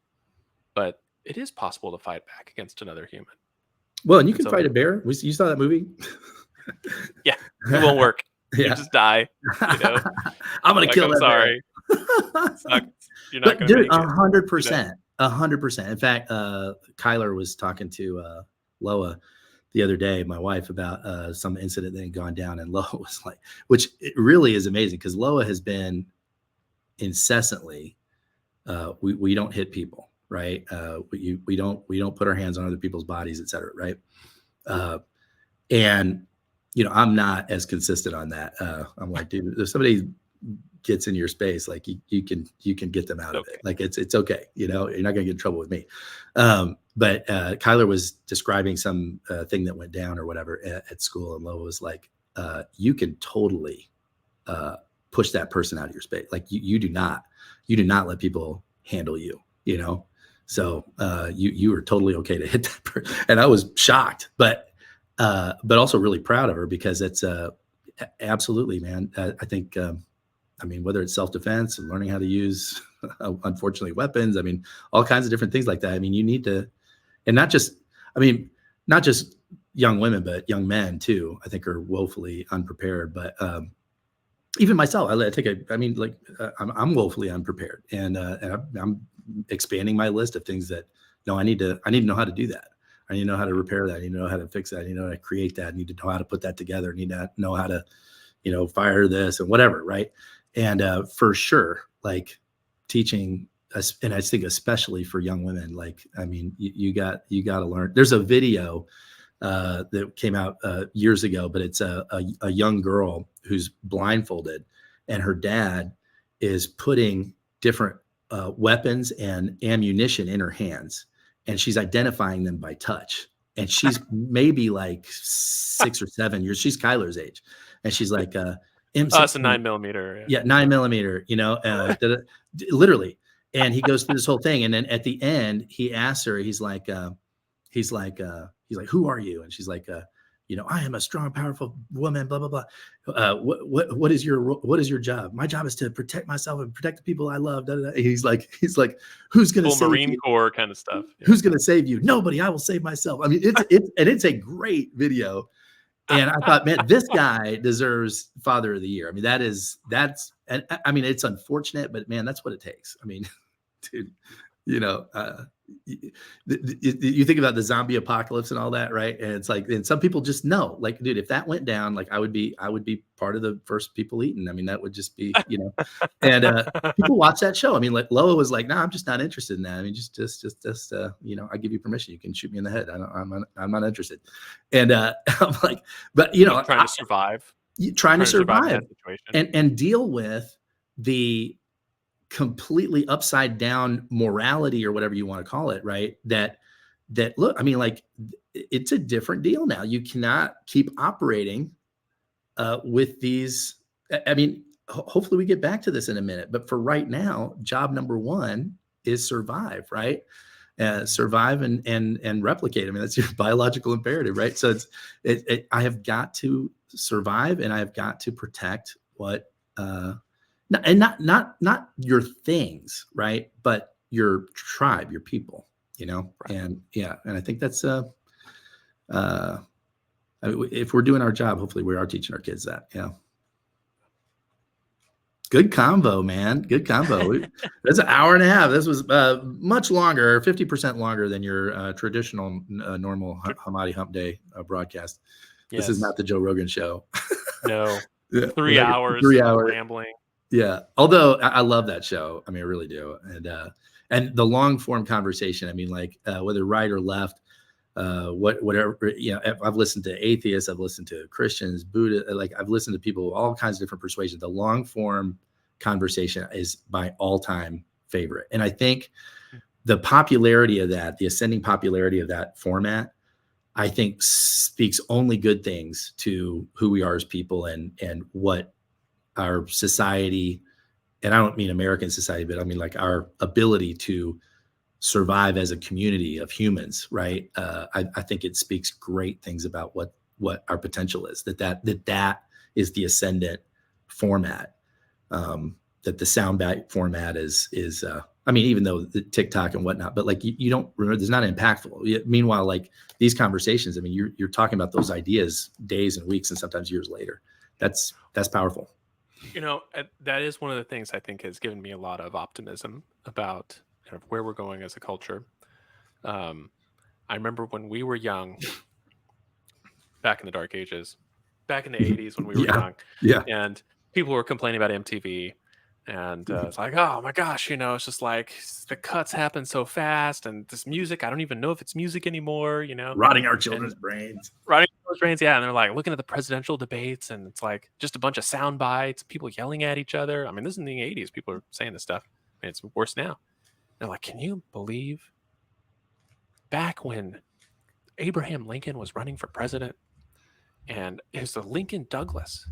But it is possible to fight back against another human. Well, and you can fight a bear. You saw that movie? Yeah. It won't work. You Yeah. just die. You know, I'm gonna like, kill I'm that sorry. bear. Sucks. You're not But gonna dude, make it. You know. 100%. In fact, Kyler was talking to Loa the other day, my wife, about some incident that had gone down, and Loa was like, which it really is amazing because Loa has been incessantly, we don't hit people, right? We don't put our hands on other people's bodies, et cetera, right? And I'm not as consistent on that. I'm like, dude, if somebody gets in your space, like you can get them out of it. Okay. Like it's okay. You're not going to get in trouble with me. But Kyler was describing some thing that went down or whatever at school. And Lola was like, you can totally push that person out of your space. Like you do not let people handle you, So you were totally okay to hit that person. And I was shocked, but also really proud of her because it's absolutely, man. I think, whether it's self-defense and learning how to use, unfortunately, weapons, all kinds of different things like that. You need to, and not just young women, but young men too, I think are woefully unprepared. But even myself, I'm woefully unprepared, and I'm expanding my list of things that, no, I need to know how to do that. I need to know how to repair that. I need to know how to fix that. I need to know how to create that. I need to know how to put that together. I need to know how to, fire this and whatever. Right. And for sure, like teaching us, and I think especially for young women, like, you got to learn. There's a video that came out years ago, but it's a young girl who's blindfolded, and her dad is putting different weapons and ammunition in her hands, and she's identifying them by touch. And she's maybe like 6 or 7 years. She's Kyler's age, and she's like, It's a 9mm. yeah, 9mm. Literally. And he goes through this whole thing, and then at the end, he asks her. He's like, who are you? And she's like, I am a strong, powerful woman, blah, blah, blah. What is your job? My job is to protect myself and protect the people I love. Da, da, da. He's like, who's going to save Marine you? Corps kind of stuff. Yeah. Who's going to save you? Nobody. I will save myself. It's a great video. And I thought, man, this guy deserves Father of the Year. It's unfortunate, but man, that's what it takes. Dude, you think about the zombie apocalypse and all that, right? And it's like, and some people just know, like, dude, if that went down, like I would be part of the first people eaten. That would just be, and people watch that show. Like Loa was like, no, I'm just not interested in that. Just I give you permission. You can shoot me in the head. I'm not interested. And I'm like, but trying to survive. Trying to survive that situation. and deal with the completely upside down morality or whatever you want to call it, right? That look, it's a different deal now. You cannot keep operating with these. Hopefully we get back to this in a minute, but for right now, job number one is survive, right? Survive and replicate. That's your biological imperative, right? So I have got to survive, and I have got to protect what, and not your things, right? But your tribe, your people, right. And I think that's if we're doing our job, hopefully we are teaching our kids that. Yeah. Good combo, man. Good combo. That's an hour and a half. This was much longer, 50% longer than your traditional normal Hamadi Hump Day broadcast. Yes. This is not the Joe Rogan show. No. Yeah. 3 hours. 3 hours rambling. Yeah. Although I love that show. I really do. And the long form conversation, whether right or left, whatever, I've listened to atheists, I've listened to Christians, Buddha, I've listened to people, all kinds of different persuasions. The long form conversation is my all time favorite. And I think the popularity of that, the ascending popularity of that format, I think speaks only good things to who we are as people and what our society, and I don't mean American society, but our ability to survive as a community of humans, right? I think it speaks great things about what our potential is. That is the ascendant format. That the soundbite format is I mean, even though the TikTok and whatnot, but like you don't remember, there's not impactful. Meanwhile, like these conversations, I mean, you're talking about those ideas days and weeks and sometimes years later. That's powerful. That is one of the things I think has given me a lot of optimism about kind of where we're going as a culture. I remember when we were young, back in the dark ages, back in the 80s when we were young, Yeah. and people were complaining about MTV. And it's like, oh my gosh, it's just like the cuts happen so fast, and this music, I don't even know if it's music anymore, Rotting our and children's brains. running those trains, yeah. And they're like looking at the presidential debates, and it's like just a bunch of sound bites, people yelling at each other. I mean, this is in the 80s. People are saying this stuff. I mean, it's worse now. They're like, can you believe back when Abraham Lincoln was running for president and it was the Lincoln Douglas,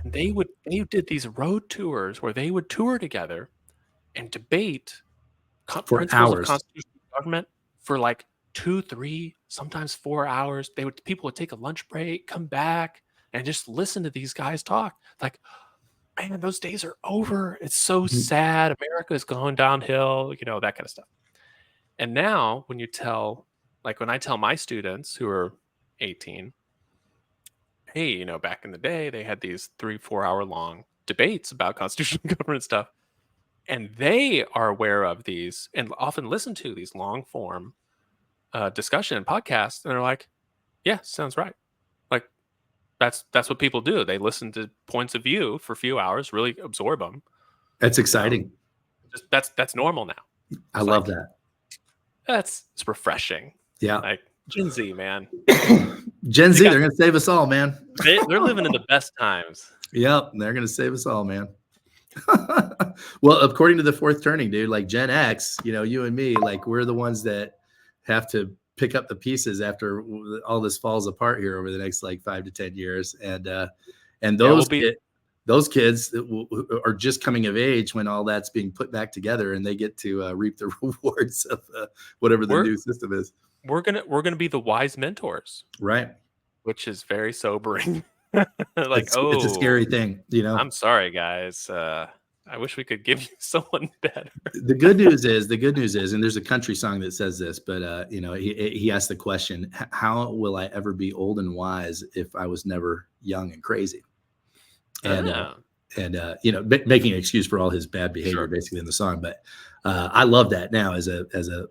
and they did these road tours where they would tour together and debate For principles of hours. constitutional government for like 2, 3, sometimes 4 hours. People would take a lunch break, come back, and just listen to these guys talk. Like, man, those days are over. It's so sad. America is going downhill, that kind of stuff. And now when when I tell my students who are 18, hey, back in the day, they had these 3, 4 hour long debates about constitutional government stuff. And they are aware of these and often listen to these long form discussion podcasts. And they're like, yeah, sounds right. Like that's what people do. They listen to points of view for a few hours, really absorb them. That's exciting. That's normal now. I love that. It's refreshing. Yeah. Like Gen Z, man. Gen Z, they're going to save us all, man. They're living in the best times. Yep. They're going to save us all, man. Well, according to the fourth turning, dude, like Gen X, you and me, like we're the ones that have to pick up the pieces after all this falls apart here over the next like 5 to 10 years. And those kids are just coming of age when all that's being put back together, and they get to reap the rewards of whatever the new system is. We're gonna be the wise mentors, right? Which is very sobering. It's a scary thing, I'm sorry, guys. I wish we could give you someone better. The good news is, and there's a country song that says this, but he asked the question, how will I ever be old and wise if I was never young and crazy? And making an excuse for all his bad behavior, basically in the song. But I love that now as a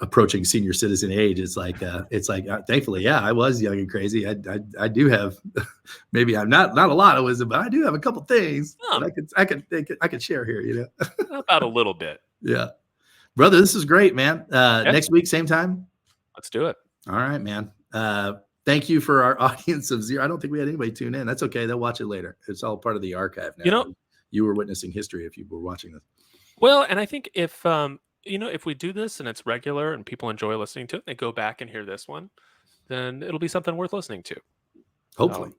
approaching senior citizen age. It's like thankfully, yeah, I was young and crazy. I do have, maybe I'm not a lot of wisdom, but I do have a couple things that I could share here. About a little bit. Yeah, brother, this is great, man. Next week, same time. Let's do it. All right, man. Thank you for our audience of zero. I don't think we had anybody tune in. That's okay. They'll watch it later. It's all part of the archive now. You were witnessing history if you were watching this. Well, and I think if we do this and it's regular and people enjoy listening to it, and they go back and hear this one, then it'll be something worth listening to. Hopefully.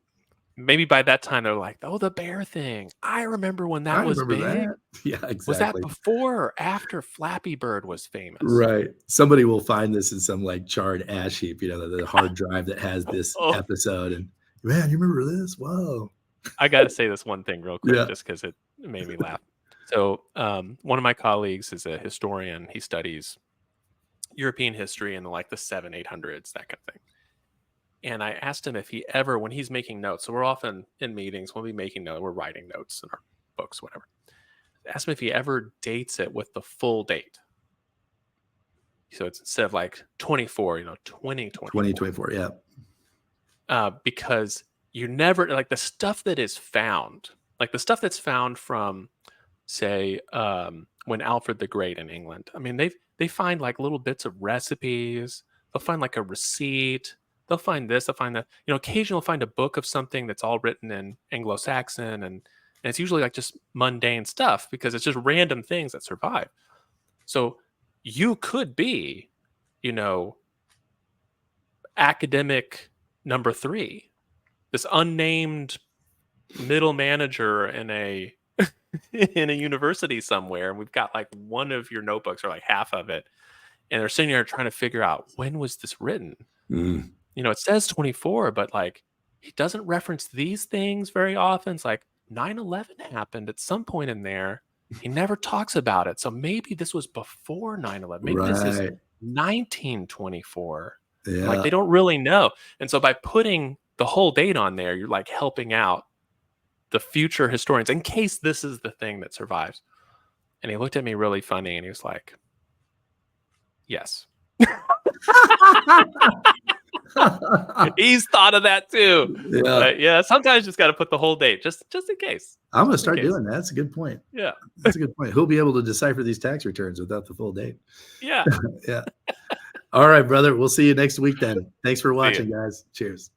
Maybe by that time they're like, oh, the bear thing. I remember when that was big. That. Yeah, exactly. Was that before or after Flappy Bird was famous? Right. Somebody will find this in some like charred ash heap, the hard drive that has this episode. And man, you remember this? Whoa. I got to say this one thing real quick, just because it made me laugh. So one of my colleagues is a historian. He studies European history in the 700s-800s, that kind of thing. And I asked him if he ever, when he's making notes, so we're often in meetings, we'll be making notes, we're writing notes in our books, whatever. I asked him if he ever dates it with the full date. So it's instead of 24, 2024. 2024, yeah. Because you never, the stuff that is found, the stuff that's found from, say, when Alfred the Great in England, I mean, they find little bits of recipes. They'll find a receipt. They'll find this. They'll find that. Occasionally they'll find a book of something that's all written in Anglo-Saxon, and it's usually just mundane stuff because it's just random things that survive. So you could be, academic number 3, this unnamed middle manager in a university somewhere, and we've got one of your notebooks or half of it, and they're sitting there trying to figure out, when was this written? It says 24, but he doesn't reference these things very often. It's 9/11 happened at some point in there, He never talks about it. So maybe this was before 9/11. Maybe this is Right. 1924. And like Yeah. they don't really know. And so by putting the whole date on there, you're like helping out the future historians in case this is the thing that survives. And he looked at me really funny and he was like, yes. He's thought of that too. Yeah. But yeah, sometimes just got to put the whole date just in case. I'm going to Just in start case. doing that. That's a good point. Yeah. That's a good point. Who'll be able to decipher these tax returns without the full date? Yeah. Yeah. All right, brother. We'll see you next week then. Thanks for See ya. watching, guys. Cheers.